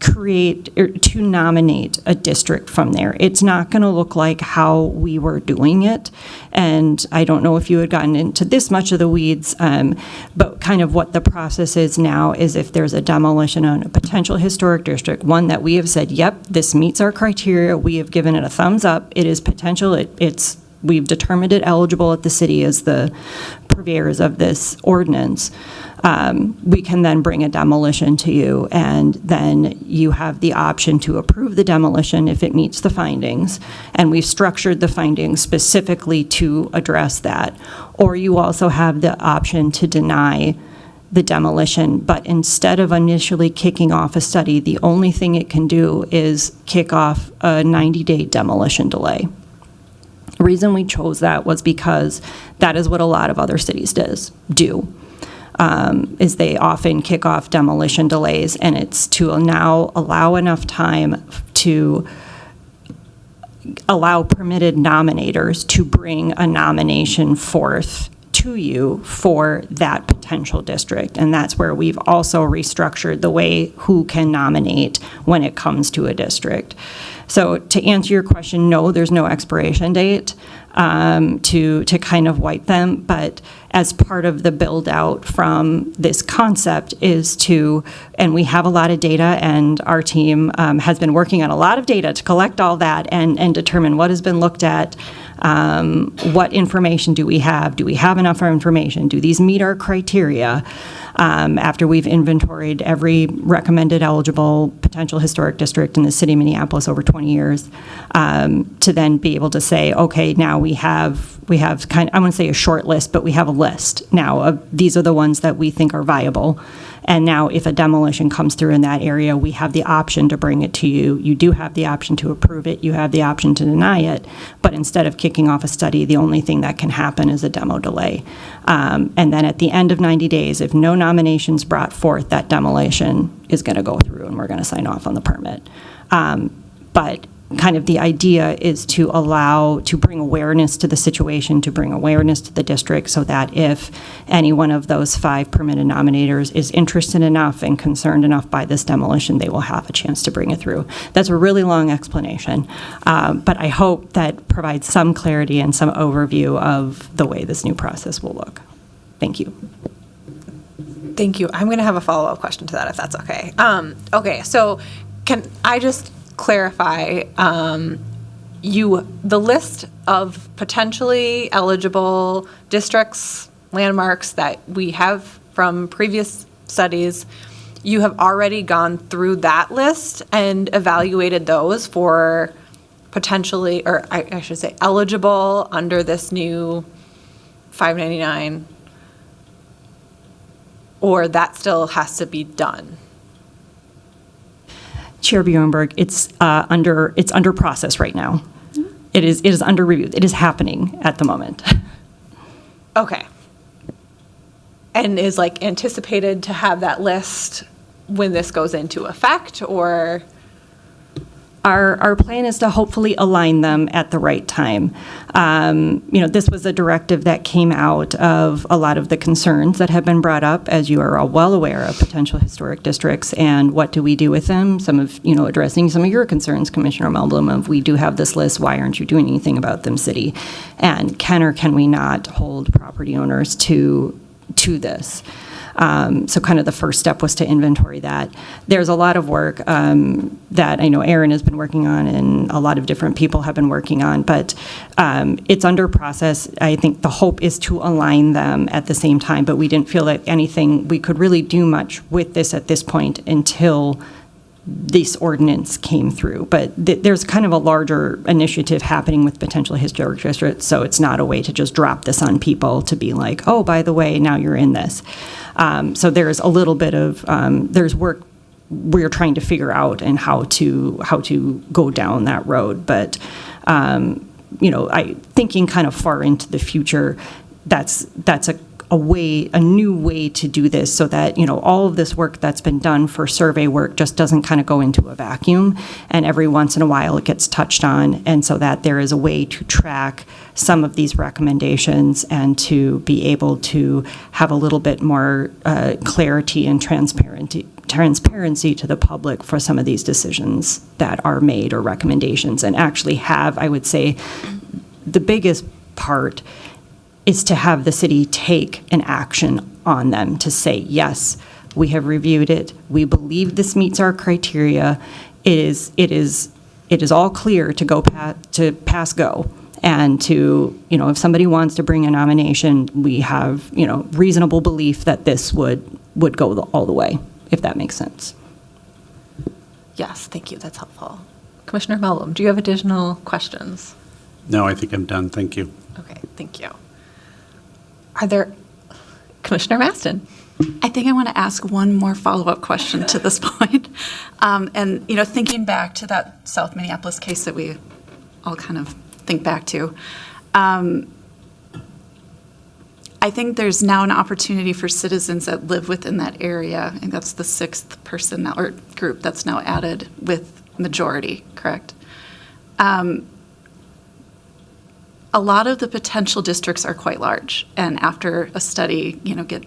create or to nominate a district from there. It's not going to look like how we were doing it, and I don't know if you had gotten into this much of the weeds, but kind of what the process is now is if there's a demolition on a potential historic district, one that we have said, yep, this meets our criteria, we have given it a thumbs up, it is potential, we've determined it eligible at the city as the purveyors of this ordinance. We can then bring a demolition to you, and then you have the option to approve the demolition if it meets the findings, and we've structured the findings specifically to address that. Or you also have the option to deny the demolition, but instead of initially kicking off a study, the only thing it can do is kick off a 90-day demolition delay. The reason we chose that was because that is what a lot of other cities do. Is they often kick off demolition delays, and it's to now allow enough time to allow permitted nominators to bring a nomination forth to you for that potential district. And that's where we've also restructured the way who can nominate when it comes to a district. So to answer your question, no, there's no expiration date to kind of wipe them, but as part of the build out from this concept is to, and we have a lot of data, and our team has been working on a lot of data to collect all that and determine what has been looked at, what information do we have enough information, do these meet our criteria, after we've inventoried every recommended eligible potential historic district in the city of Minneapolis over 20 years, to then be able to say, okay, now we have kind of, I wouldn't say a short list, but we have a list now of these are the ones that we think are viable. And now if a demolition comes through in that area, we have the option to bring it to you. You do have the option to approve it. You have the option to deny it. But instead of kicking off a study, the only thing that can happen is a demo delay. And then at the end of 90 days, if no nominations brought forth, that demolition is going to go through and we're going to sign off on the permit. But kind of the idea is to bring awareness to the situation, to bring awareness to the district, so that if any one of those 5 permitted nominators is interested enough and concerned enough by this demolition, they will have a chance to bring it through. That's a really long explanation, but I hope that provides some clarity and some overview of the way this new process will look. Thank you. Thank you. I'm going to have a follow-up question to that, if that's okay. Okay, so can I just clarify, the list of potentially eligible districts, landmarks that we have from previous studies, you have already gone through that list and evaluated those for potentially, or I should say eligible under this new 599, or that still has to be done? Chair Bjornberg, it's under process right now. It is under review. It is happening at the moment. Okay. And is like anticipated to have that list when this goes into effect, or? Our plan is to hopefully align them at the right time. This was a directive that came out of a lot of the concerns that have been brought up, as you are all well aware of potential historic districts and what do we do with them. Some of, addressing some of your concerns, Commissioner Melblom, of we do have this list, why aren't you doing anything about them, city? And can or can we not hold property owners to this? So kind of the first step was to inventory that. There's a lot of work that I know Aaron has been working on and a lot of different people have been working on, but it's under process. I think the hope is to align them at the same time, but we didn't feel that we could really do much with this at this point until this ordinance came through. But there's kind of a larger initiative happening with potential historic districts, so it's not a way to just drop this on people to be like, oh, by the way, now you're in this. So there's a little bit of, there's work we're trying to figure out and how to go down that road. But, thinking kind of far into the future, that's a new way to do this, so that all of this work that's been done for survey work just doesn't kind of go into a vacuum, and every once in a while it gets touched on, and so that there is a way to track some of these recommendations and to be able to have a little bit more clarity and transparency to the public for some of these decisions that are made or recommendations, and actually have, I would say, the biggest part is to have the city take an action on them to say, yes, we have reviewed it. We believe this meets our criteria. It is all clear to go to pass go. And to, if somebody wants to bring a nomination, we have, reasonable belief that this would go all the way, if that makes sense. Yes, thank you. That's helpful. Commissioner Melblom, do you have additional questions? No, I think I'm done. Thank you. Okay, thank you. Are there, Commissioner Maston? I think I want to ask one more follow-up question to this point. And, thinking back to that South Minneapolis case that we all kind of think back to, I think there's now an opportunity for citizens that live within that area, and that's the 6th person now, or group that's now added with majority, correct? a lot of the potential districts are quite large, and after a study, get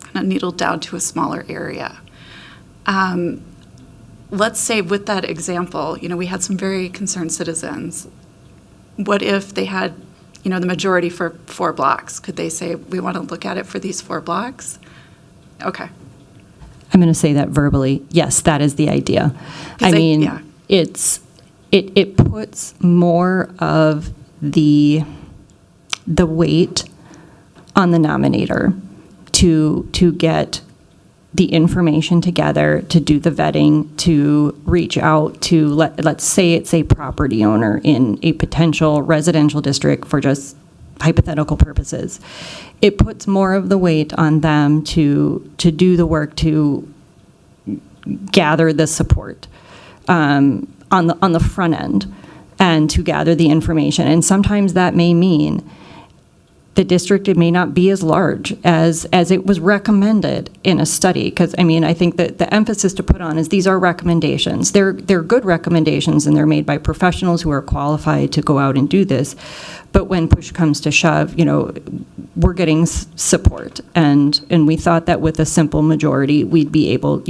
kind of needled down to a smaller area. Let's say with that example, we had some very concerned citizens. What if they had, the majority for 4 blocks? Could they say, we want to look at it for these 4 blocks? Okay. I'm going to say that verbally. Yes, that is the idea. Yeah. It puts more of the weight on the nominator to get the information together, to do the vetting, to reach out to, let's say it's a property owner in a potential residential district for just hypothetical purposes. It puts more of the weight on them to do the work to gather the support on the front end and to gather the information. And sometimes that may mean the district, it may not be as large as it was recommended in a study. Because, I think that the emphasis to put on is these are recommendations. They're good recommendations, and they're made by professionals who are qualified to go out and do this. But when push comes to shove, we're getting support. And we thought that with a simple majority, we'd be able,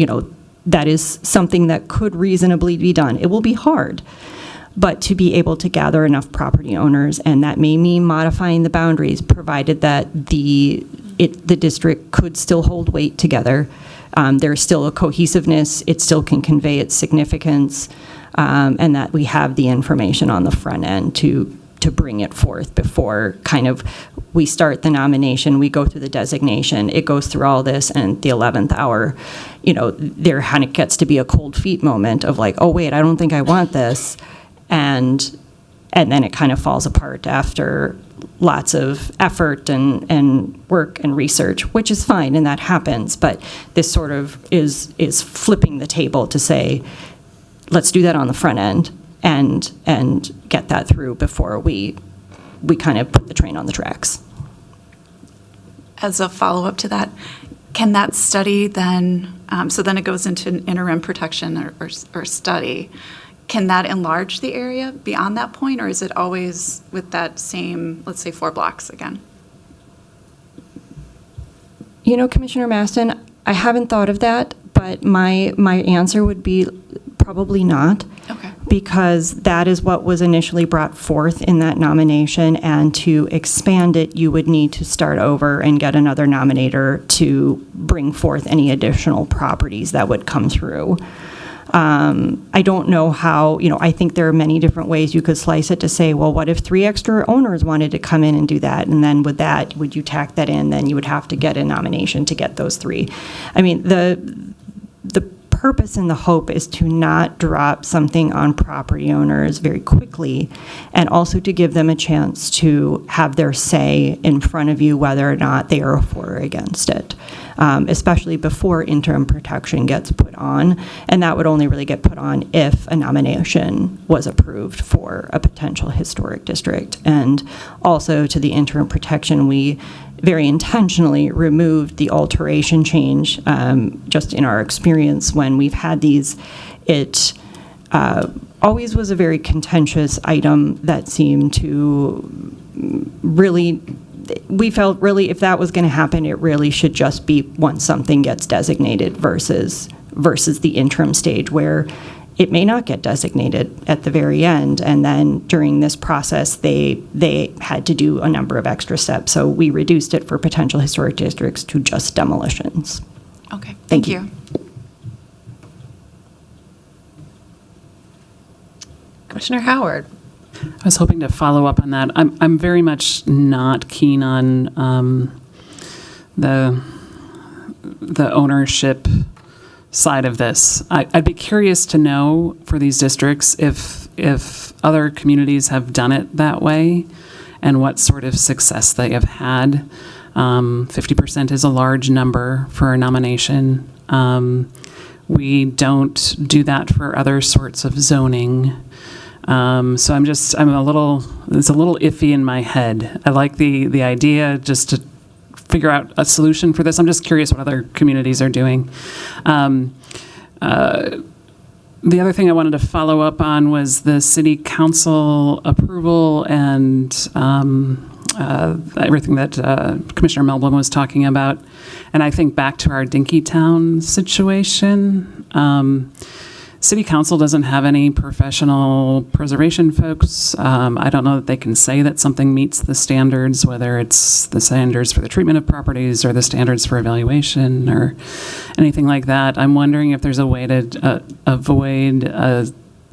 that is something that could reasonably be done. It will be hard, but to be able to gather enough property owners, and that may mean modifying the boundaries, provided that the district could still hold weight together. There's still a cohesiveness, it still can convey its significance, and that we have the information on the front end to bring it forth before kind of we start the nomination, we go through the designation, it goes through all this, and the 11th hour, there kind of gets to be a cold feet moment of like, oh wait, I don't think I want this. And then it kind of falls apart after lots of effort and work and research, which is fine, and that happens. But this sort of is flipping the table to say, let's do that on the front end and get that through before we kind of put the train on the tracks. As a follow-up to that, can that study then, so then it goes into an interim protection or study, can that enlarge the area beyond that point, or is it always with that same, let's say, 4 blocks again? Commissioner Maston, I haven't thought of that, but my answer would be probably not. Okay. Because that is what was initially brought forth in that nomination, and to expand it, you would need to start over and get another nominator to bring forth any additional properties that would come through. I don't know how, I think there are many different ways you could slice it to say, well, what if 3 extra owners wanted to come in and do that? And then would you tack that in? Then you would have to get a nomination to get those 3. The purpose and the hope is to not drop something on property owners very quickly, and also to give them a chance to have their say in front of you whether or not they are for or against it, especially before interim protection gets put on. And that would only really get put on if a nomination was approved for a potential historic district. And also to the interim protection, we very intentionally removed the alteration change. Just in our experience when we've had these, it always was a very contentious item that seemed to really, we felt really if that was going to happen, it really should just be once something gets designated versus the interim stage where it may not get designated at the very end. And then during this process, they had to do a number of extra steps. So we reduced it for potential historic districts to just demolitions. Okay, Thank thank you. Commissioner Howard. I was hoping to follow up on that. I'm very much not keen on the ownership side of this. I'd be curious to know for these districts if other communities have done it that way and what sort of success they have had. 50% is a large number for a nomination. We don't do that for other sorts of zoning. So it's a little iffy in my head. I like the idea just to figure out a solution for this. I'm just curious what other communities are doing. The other thing I wanted to follow up on was the city council approval and everything that Commissioner Melblom was talking about. And I think back to our Dinkytown situation. City council doesn't have any professional preservation folks. I don't know that they can say that something meets the standards, whether it's the standards for the treatment of properties or the standards for evaluation or anything like that. I'm wondering if there's a way to avoid a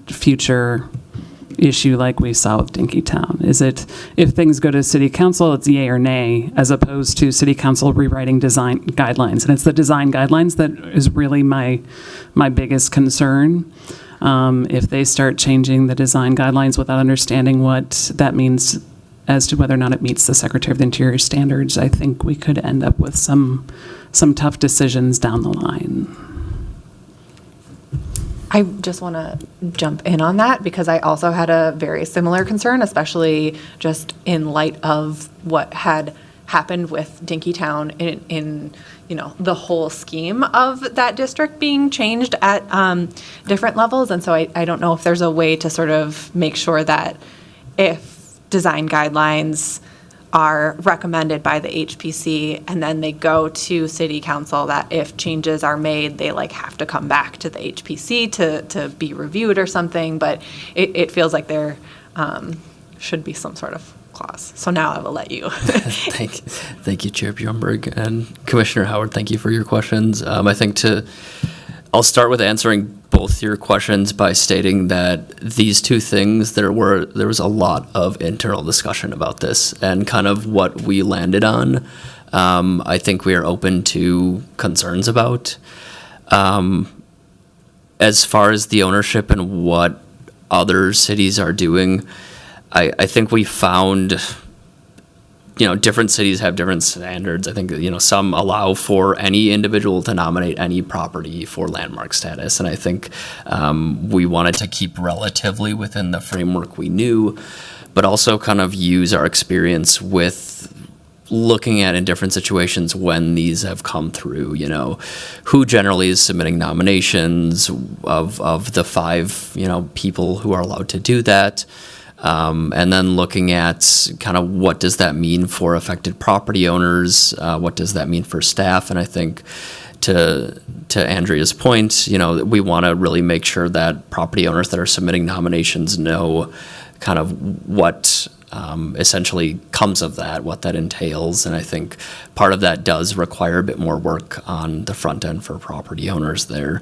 future issue like we saw with Dinkytown. Is it, if things go to city council, it's yay or nay, as opposed to city council rewriting design guidelines? And it's the design guidelines that is really my biggest concern. If they start changing the design guidelines without understanding what that means as to whether or not it meets the Secretary of the Interior standards, I think we could end up with some tough decisions down the line. I just want to jump in on that because I also had a very similar concern, especially just in light of what had happened with Dinkytown in the whole scheme of that district being changed at different levels. And so I don't know if there's a way to sort of make sure that if design guidelines are recommended by the HPC and then they go to city council, that if changes are made, they have to come back to the HPC to be reviewed or something. But it feels like there should be some sort of clause. So now I will let you. Thank you, Chair Bjornberg. And Commissioner Howard, thank you for your questions. I think I'll start with answering both your questions by stating that these two things, there was a lot of internal discussion about this and kind of what we landed on. I think we are open to concerns about. As far as the ownership and what other cities are doing, I think we found different cities have different standards. I think, some allow for any individual to nominate any property for landmark status. And I think we wanted to keep relatively within the framework we knew, but also kind of use our experience with looking at in different situations when these have come through, who generally is submitting nominations of the 5, people who are allowed to do that. And then looking at kind of what does that mean for affected property owners? What does that mean for staff? And I think to Andrea's point, we want to really make sure that property owners that are submitting nominations know kind of what essentially comes of that, what that entails. And I think part of that does require a bit more work on the front end for property owners there.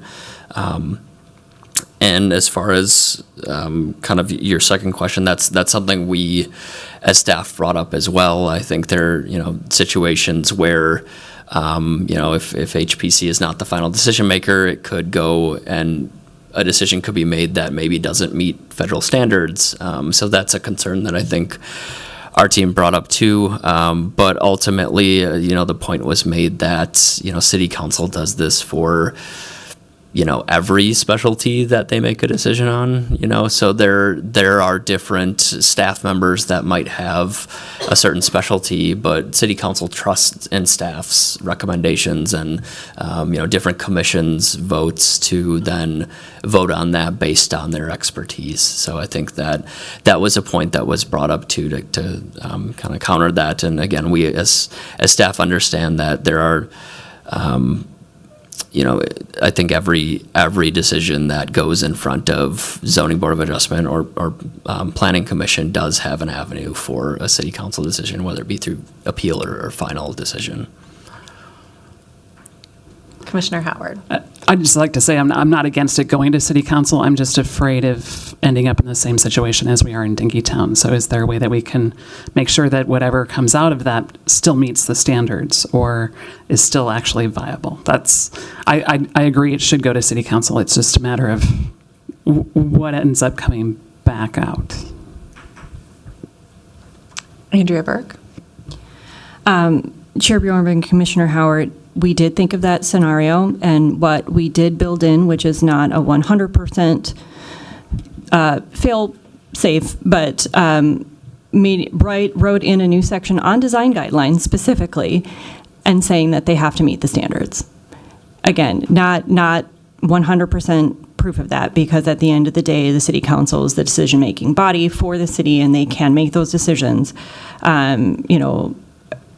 And as far as kind of your second question, that's something we as staff brought up as well. I think there are, situations where, if HPC is not the final decision maker, it could go and a decision could be made that maybe doesn't meet federal standards. So that's a concern that I think our team brought up too. But ultimately, the point was made that, city council does this for every specialty that they make a decision on, so there are different staff members that might have a certain specialty, but city council trusts in staff's recommendations and, different commissions votes to then vote on that based on their expertise. So I think that was a point that was brought up too, to kind of counter that. And again, we as staff understand that there are, I think every decision that goes in front of Zoning Board of Adjustment or Planning Commission does have an avenue for a city council decision, whether it be through appeal or final decision. Commissioner Howard. I'd just like to say I'm not against it going to city council. I'm just afraid of ending up in the same situation as we are in Dinkytown. So is there a way that we can make sure that whatever comes out of that still meets the standards or is still actually viable? I agree it should go to city council. It's just a matter of what ends up coming back out. Andrea Burke. Chair Bjornberg and Commissioner Howard, we did think of that scenario, and what we did build in, which is not a 100% fail safe, but wrote in a new section on design guidelines specifically, and saying that they have to meet the standards. Again, not 100% proof of that, because at the end of the day, the city council is the decision-making body for the city, and they can make those decisions,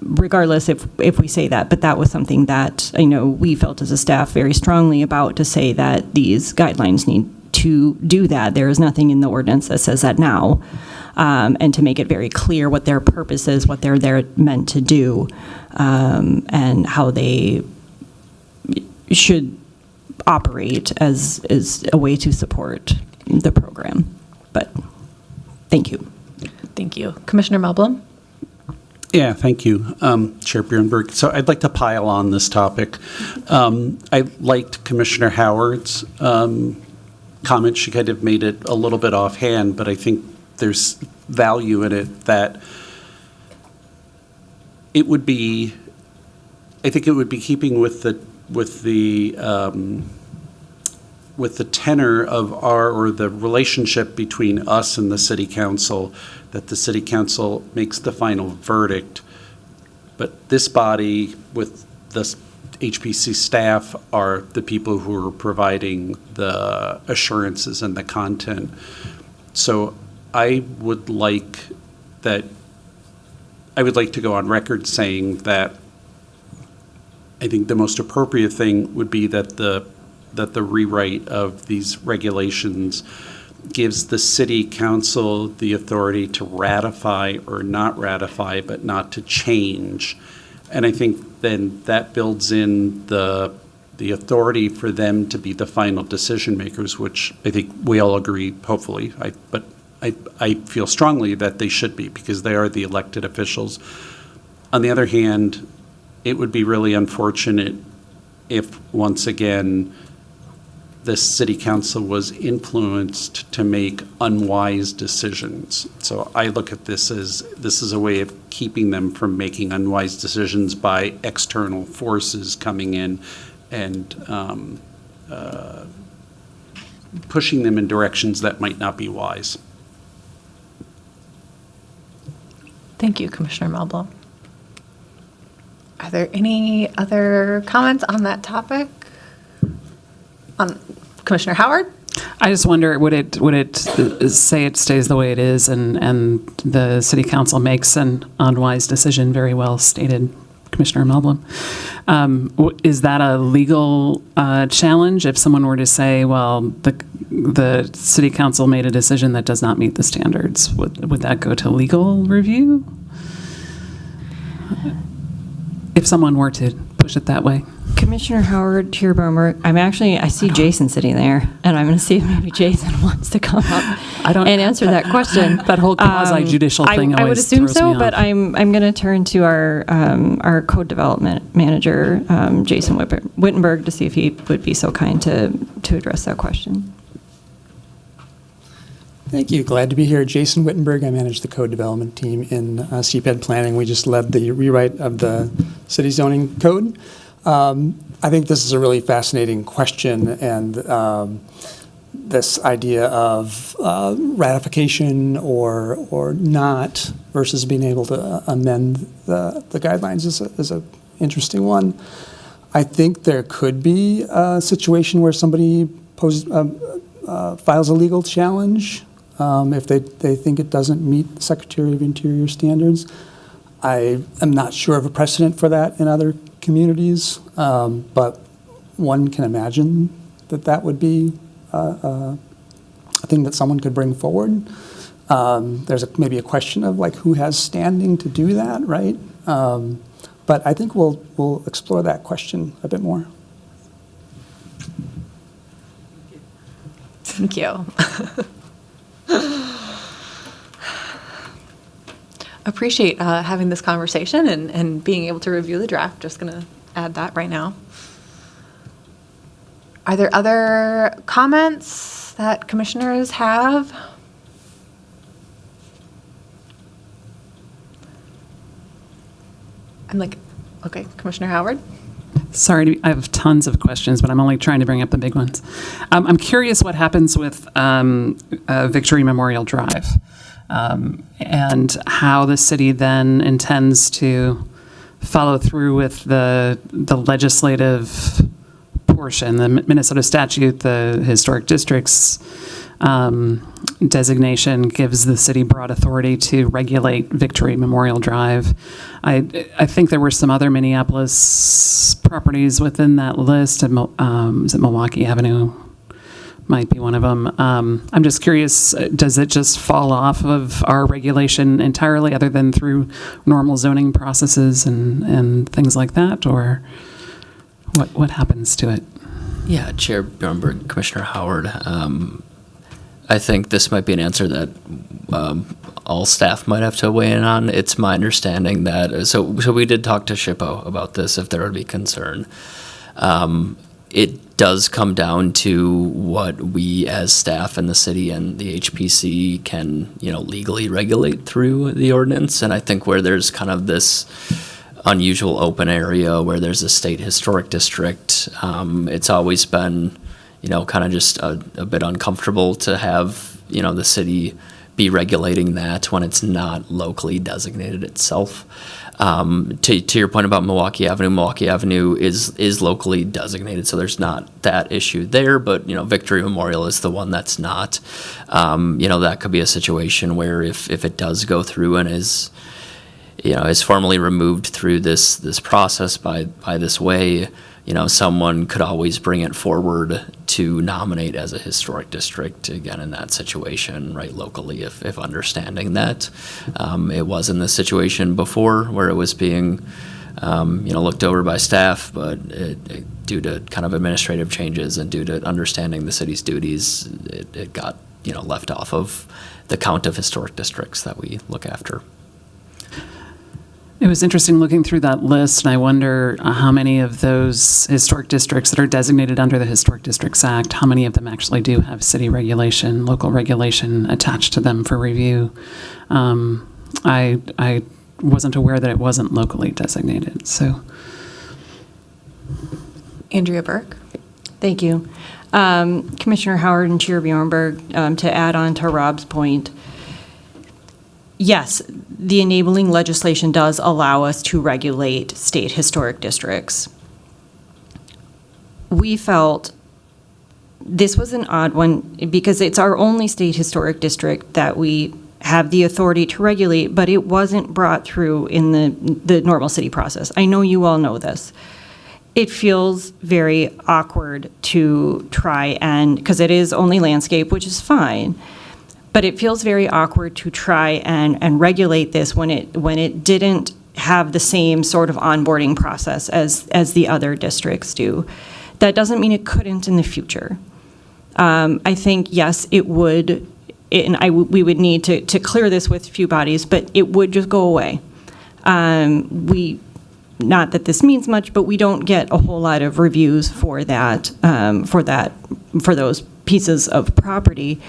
regardless if we say that. But that was something that we felt as a staff very strongly about, to say that these guidelines need to do that. There is nothing in the ordinance that says that now, and to make it very clear what their purpose is, what they're meant to do, and how they should operate as a way to support the program. But thank you. Thank you. Commissioner Melblom? Yeah, thank you, Chair Bjornberg. So I'd like to pile on this topic. I liked Commissioner Howard's comment. She kind of made it a little bit offhand, but I think there's value in it, that it would be, I think it would be keeping with the tenor of the relationship between us and the city council, that the city council makes the final verdict, but this body with the HPC staff are the people who are providing the assurances and the content. So I would like to go on record saying that I think the most appropriate thing would be that the rewrite of these regulations gives the city council the authority to ratify or not ratify, but not to change. And I think then that builds in the authority for them to be the final decision makers, which I think we all agree, hopefully. But I feel strongly that they should be, because they are the elected officials. On the other hand, it would be really unfortunate if, once again, the city council was influenced to make unwise decisions. So I look at this is a way of keeping them from making unwise decisions by external forces coming in and pushing them in directions that might not be wise. Thank you, Commissioner Melblom. Are there any other comments on that topic? Commissioner Howard? I just wonder, would it say it stays the way it is, and the city council makes an unwise decision? Very well stated, Commissioner Melblom. Is that a legal challenge if someone were to say, well, the city council made a decision that does not meet the standards? Would that go to legal review? If someone were to push it that way? Commissioner Howard, Chair Bjornberg, I see Jason sitting there, and I'm going to see if maybe Jason wants to come up and answer that question. That whole quasi-judicial thing I would always assume throws me so, off. but I'm going to turn to our code development manager, Jason Wittenberg, to see if he would be so kind to address that question. Thank you. Glad to be here. Jason Wittenberg. I manage the code development team in CPED planning. We just led the rewrite of the city zoning code. I think this is a really fascinating question, and this idea of ratification or not versus being able to amend the guidelines is an interesting one. I think there could be a situation where somebody files a legal challenge if they think it doesn't meet the Secretary of Interior standards. I am not sure of a precedent for that in other communities, but one can imagine that would be a thing that someone could bring forward. There's maybe a question of who has standing to do that, right? But I think we'll explore that question a bit more. Thank you. Appreciate having this conversation and being able to review the draft. Just going to add that right now. Are there other comments that commissioners have? Okay, Commissioner Howard? Sorry, I have tons of questions, but I'm only trying to bring up the big ones. I'm curious what happens with Victory Memorial Drive. And how the city then intends to follow through with the legislative portion. The Minnesota statute, the historic districts designation gives the city broad authority to regulate Victory Memorial Drive. I think there were some other Minneapolis properties within that list. Is it Milwaukee Avenue? Might be one of them. I'm just curious, does it just fall off of our regulation entirely other than through normal zoning processes and things like that? Or what happens to it? Yeah, Chair Bjornberg, Commissioner Howard. I think this might be an answer that all staff might have to weigh in on. It's my understanding that, so we did talk to SHPO about this, if there would be concern. It does come down to what we as staff in the city and the HPC can, legally regulate through the ordinance. And I think where there's kind of this unusual open area where there's a state historic district, it's always been kind of just a bit uncomfortable to have, the city be regulating that when it's not locally designated itself. To your point about Milwaukee Avenue is locally designated, so there's not that issue there, but, Victory Memorial is the one that's not. That could be a situation where if it does go through and is formally removed through this process by this way, someone could always bring it forward to nominate as a historic district, again, in that situation, right, locally, if understanding that. It was in this situation before where it was being, looked over by staff, but due to kind of administrative changes and due to understanding the city's duties, it got, left off of the count of historic districts that we look after. It was interesting looking through that list, and I wonder how many of those historic districts that are designated under the Historic Districts Act, how many of them actually do have city regulation, local regulation attached to them for review. I wasn't aware that it wasn't locally designated. So, Andrea Burke. Thank you. Commissioner Howard and Chair Bjornberg, to add on to Rob's point, yes, the enabling legislation does allow us to regulate state historic districts. We felt this was an odd one because it's our only state historic district that we have the authority to regulate, but it wasn't brought through in the normal city process. I know you all know this. It feels very awkward to try and, because it is only landscape, which is fine, but it feels very awkward to try and regulate this when it didn't have the same sort of onboarding process as the other districts do. That doesn't mean it couldn't in the future. I think, yes, it would, we would need to clear this with a few bodies, but it would just go away. Not that this means much, but we don't get a whole lot of reviews for those pieces of property.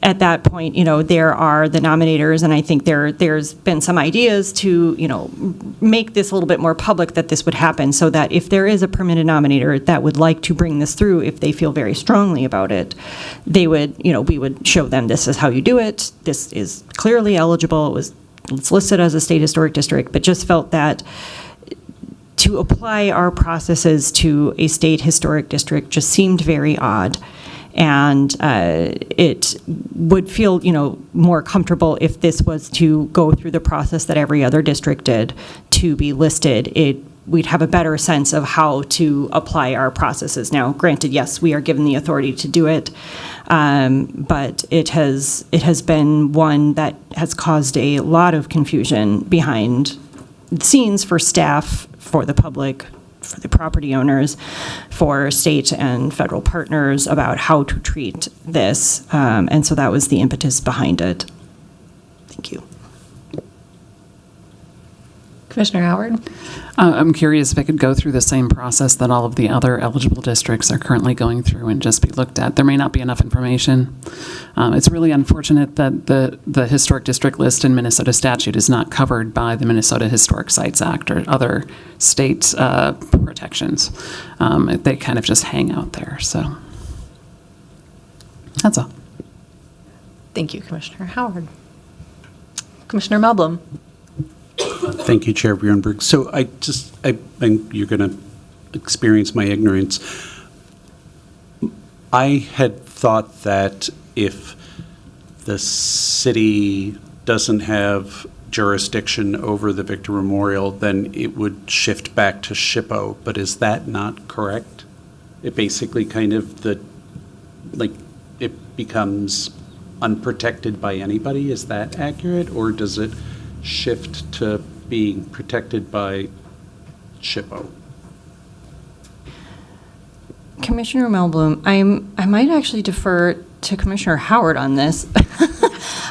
At that point, there are the nominators, and I think there's been some ideas to, make this a little bit more public that this would happen, so that if there is a permitted nominator that would like to bring this through, if they feel very strongly about it, they would, we would show them this is how you do it. This is clearly eligible. It's listed as a state historic district, but just felt that to apply our processes to a state historic district just seemed very odd. And it would feel, more comfortable if this was to go through the process that every other district did to be listed. We'd have a better sense of how to apply our processes. Now, granted, yes, we are given the authority to do it, but it has been one that has caused a lot of confusion behind the scenes for staff, for the public, for the property owners, for state and federal partners about how to treat this. And so that was the impetus behind it. Thank you. Commissioner Howard? I'm curious if it could go through the same process that all of the other eligible districts are currently going through and just be looked at. There may not be enough information. It's really unfortunate that the historic district list in Minnesota statute is not covered by the Minnesota Historic Sites Act or other state protections. They kind of just hang out there, so that's all. Thank you, Commissioner Howard. Commissioner Melblom? Thank you, Chair Bjornberg. So you're going to experience my ignorance. I had thought that if the city doesn't have jurisdiction over the Victor Memorial, then it would shift back to SHPO, but is that not correct? It basically kind of it becomes unprotected by anybody, is that accurate? Or does it shift to being protected by SHPO? Commissioner Melblom, I might actually defer to Commissioner Howard on this.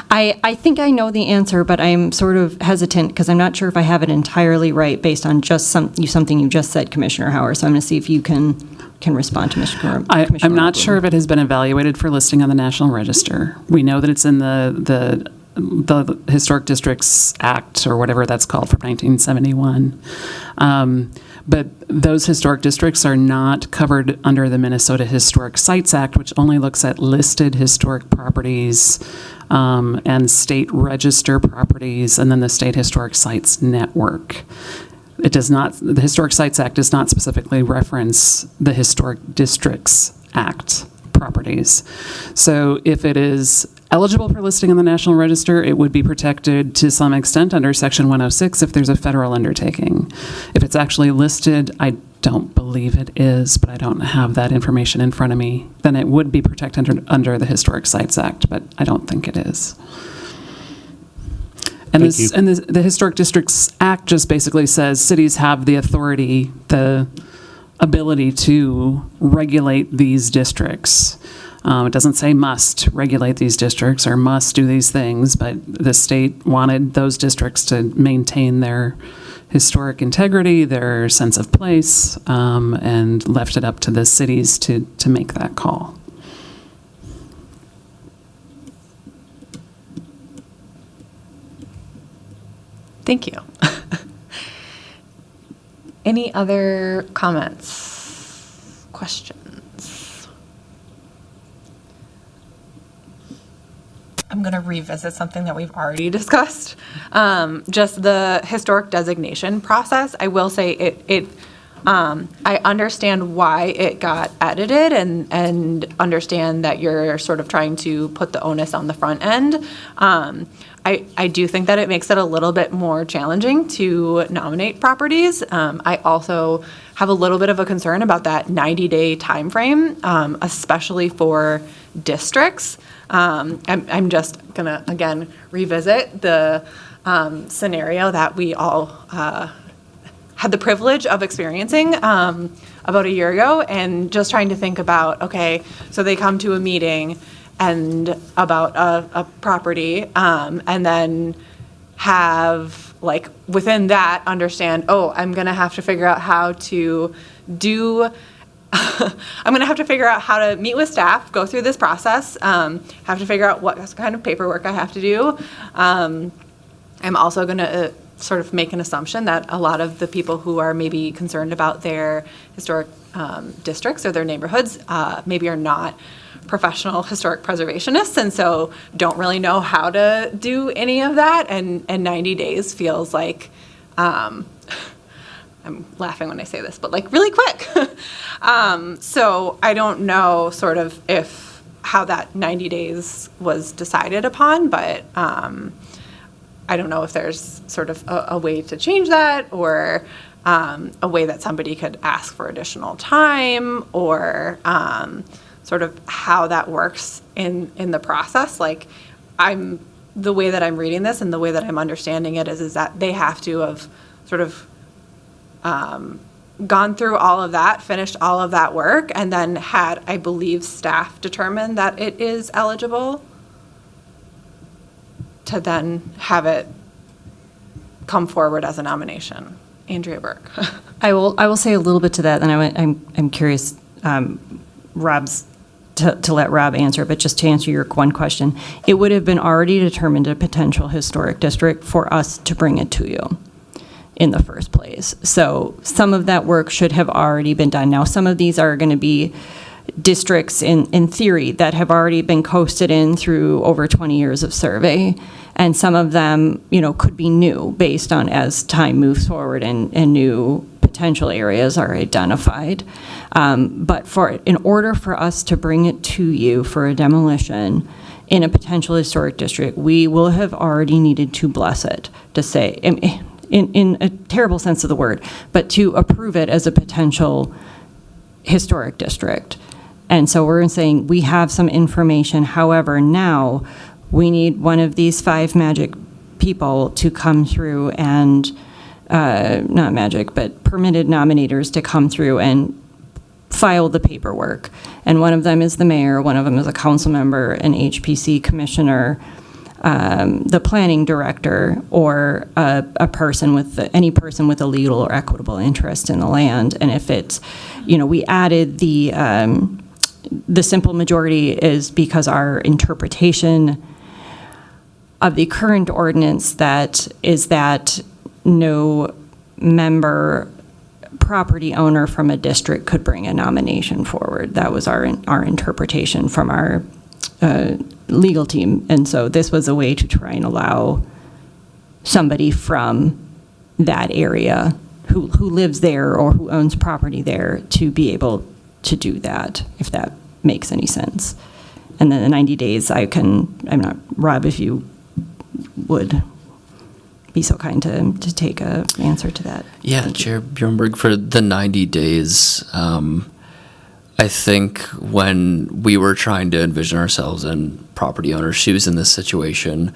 I think I know the answer, but I'm sort of hesitant because I'm not sure if I have it entirely right based on just something you just said, Commissioner Howard. So I'm going to see if you can respond to Commissioner I'm not Melblom. sure if it has been evaluated for listing on the National Register. We know that it's in the Historic Districts Act, or whatever that's called, from 1971. But those historic districts are not covered under the Minnesota Historic Sites Act, which only looks at listed historic properties and state register properties, and then the State Historic Sites Network. It does not, the Historic Sites Act does not specifically reference the Historic Districts Act properties. So if it is eligible for listing on the National Register, it would be protected to some extent under Section 106 if there's a federal undertaking. If it's actually listed, I don't believe it is, but I don't have that information in front of me, then it would be protected under the Historic Sites Act, but I don't think it is. And the Historic Districts Act just basically says cities have the authority, the ability to regulate these districts. It doesn't say must regulate these districts or must do these things, but the state wanted those districts to maintain their historic integrity, their sense of place, and left it up to the cities to make that call. Thank you. Any other comments, questions? I'm going to revisit something that we've already discussed. Just the historic designation process. I will say I understand why it got edited and understand that you're sort of trying to put the onus on the front end. I do think that it makes it a little bit more challenging to nominate properties. I also have a little bit of a concern about that 90-day time frame, especially for districts. I'm just going to, again, revisit the scenario that we all had the privilege of experiencing about a year ago, and just trying to think about, okay, so they come to a meeting and about a property, and then have, like, within that understand, oh, I'm going to have to figure out how to do, I'm going to have to figure out how to meet with staff, go through this process, have to figure out what kind of paperwork I have to do. I'm also going to sort of make an assumption that a lot of the people who are maybe concerned about their historic districts or their neighborhoods maybe are not professional historic preservationists, and so don't really know how to do any of that, and 90 days feels like, I'm laughing when I say this, but like really quick. So I don't know sort of how that 90 days was decided upon, but I don't know if there's sort of a way to change that, or a way that somebody could ask for additional time, or sort of how that works in the process. Like, the way that I'm reading this and the way that I'm understanding it is that they have to have sort of gone through all of that, finished all of that work, and then had, I believe, staff determine that it is eligible to then have it come forward as a nomination. Andrea Burke. I will say a little bit to that, and I'm curious, Rob's, to let Rob answer, but just to answer your one question, it would have been already determined a potential historic district for us to bring it to you in the first place. So some of that work should have already been done. Now, some of these are going to be districts in theory that have already been coasted in through over 20 years of survey, and some of them, could be new based on as time moves forward and new potential areas are identified. But in order for us to bring it to you for a demolition in a potential historic district, we will have already needed to bless it, to say, in a terrible sense of the word, but to approve it as a potential historic district. And so we're saying we have some information. However, now we need one of these 5 magic people to come through and, not magic, but permitted nominators to come through and file the paperwork. And one of them is the mayor, one of them is a council member, an HPC commissioner, the planning director, or a person with any person with a legal or equitable interest in the land. And if it's, we added the simple majority is because our interpretation of the current ordinance that no member property owner from a district could bring a nomination forward. That was our interpretation from our legal team. And so this was a way to try and allow somebody from that area who lives there or who owns property there to be able to do that, if that makes any sense. And then the 90 days, Rob, if you would be so kind to take a answer to that. Yeah, Chair Bjornberg, for the 90 days, I think when we were trying to envision ourselves in property owner's shoes in this situation,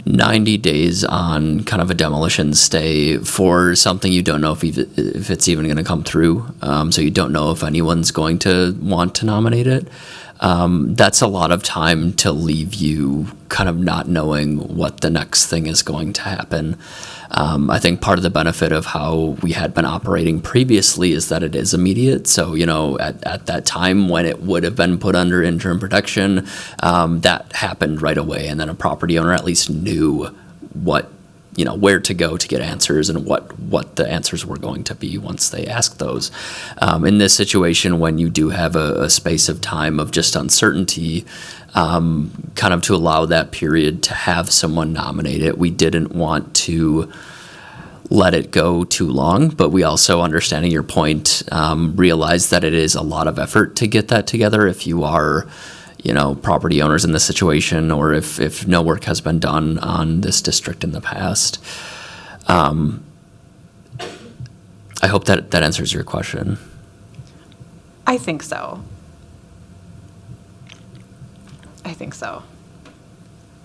90 days on kind of a demolition stay for something you don't know if it's even going to come through, so you don't know if anyone's going to want to nominate it. That's a lot of time to leave you kind of not knowing what the next thing is going to happen. I think part of the benefit of how we had been operating previously is that it is immediate. So, at that time when it would have been put under interim protection, that happened right away. And then a property owner at least knew where to go to get answers and what the answers were going to be once they asked those. In this situation, when you do have a space of time of just uncertainty, kind of to allow that period to have someone nominate it, we didn't want to let it go too long, but we also, understanding your point, realize that it is a lot of effort to get that together if you are property owners in this situation, or if no work has been done on this district in the past. I hope that answers your question. I think so.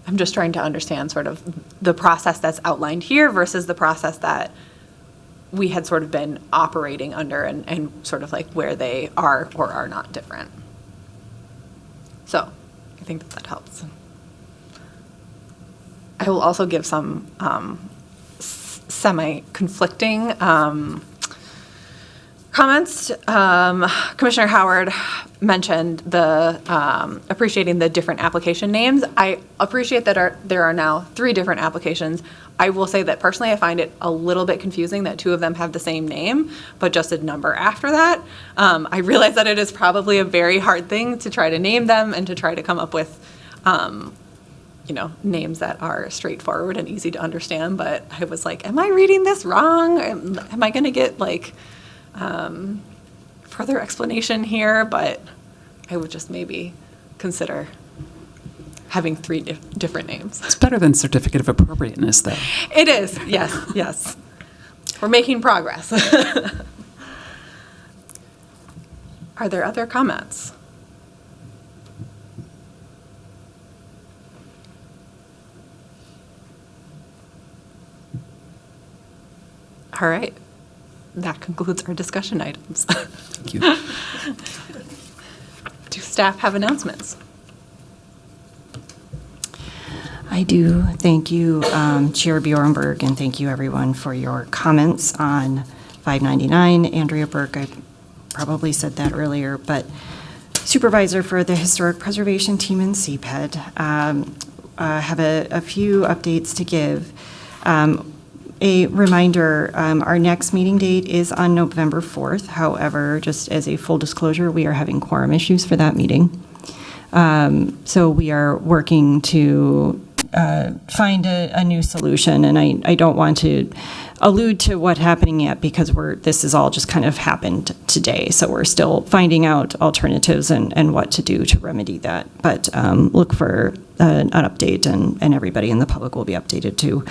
I'm just trying to understand sort of the process that's outlined here versus the process that we had sort of been operating under and sort of like where they are or are not different. So I think that helps. I will also give some semi-conflicting comments. Commissioner Howard mentioned appreciating the different application names. I appreciate that there are now 3 different applications. I will say that personally I find it a little bit confusing that 2 of them have the same name, but just a number after that. I realize that it is probably a very hard thing to try to name them and to try to come up with names that are straightforward and easy to understand, but I was like, am I reading this wrong? Am I going to get further explanation here? But I would just maybe consider having 3 different names. It's better than certificate of appropriateness, though. It is, yes. We're making progress. Are there other comments? All right. That concludes our discussion items. Thank you. Do staff have announcements? I do. Thank you, Chair Bjornberg, and thank you, everyone, for your comments on 599. Andrea Burke, I probably said that earlier, but supervisor for the Historic Preservation Team in CPED. Have a few updates to give. A reminder, our next meeting date is on November 4th. However, just as a full disclosure, we are having quorum issues for that meeting. So we are working to find a new solution. And I don't want to allude to what's happening yet because this has all just kind of happened today. So we're still finding out alternatives and what to do to remedy that. But look for an update, and everybody in the public will be updated too.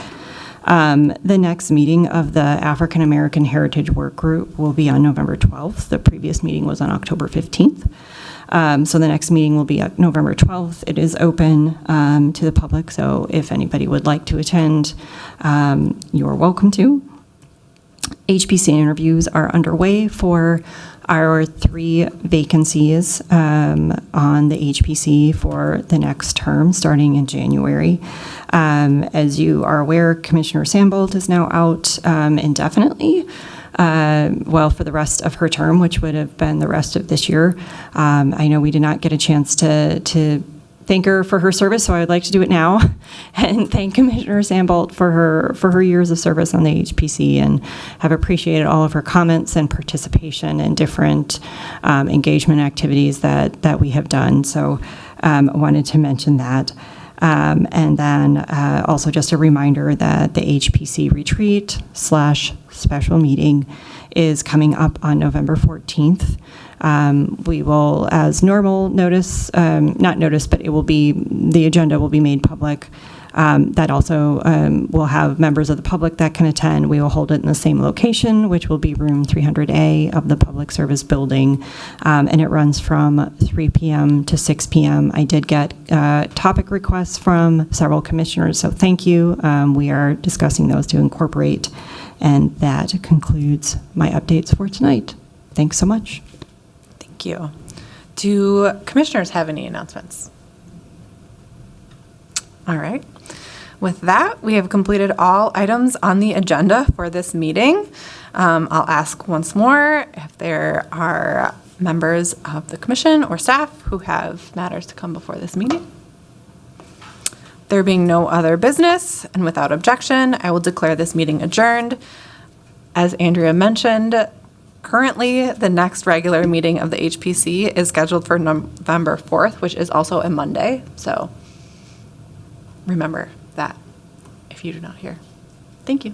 The next meeting of the African American Heritage Work Group will be on November 12th. The previous meeting was on October 15th. So the next meeting will be November 12th. It is open to the public, so if anybody would like to attend, you're welcome to. HPC interviews are underway for our 3 vacancies on the HPC for the next term, starting in January. As you are aware, Commissioner Sandbolt is now out indefinitely. For the rest of her term, which would have been the rest of this year. I know we did not get a chance to thank her for her service, so I would like to do it now and thank Commissioner Sandbolt for her years of service on the HPC, and have appreciated all of her comments and participation in different engagement activities that we have done. So I wanted to mention that. And then also just a reminder that the HPC retreat / special meeting is coming up on November 14th. We will, as normal, not notice, but the agenda will be made public. That also will have members of the public that can attend. We will hold it in the same location, which will be room 300A of the Public Service Building, and it runs from 3 p.m. to 6 p.m. I did get topic requests from several commissioners, so thank you. We are discussing those to incorporate, and that concludes my updates for tonight. Thanks so much. Thank you. Do commissioners have any announcements? All right. With that, we have completed all items on the agenda for this meeting. I'll ask once more if there are members of the commission or staff who have matters to come before this meeting. There being no other business and without objection, I will declare this meeting adjourned. As Andrea mentioned, currently the next regular meeting of the HPC is scheduled for November 4th, which is also a Monday. So remember that if you do not hear. Thank you.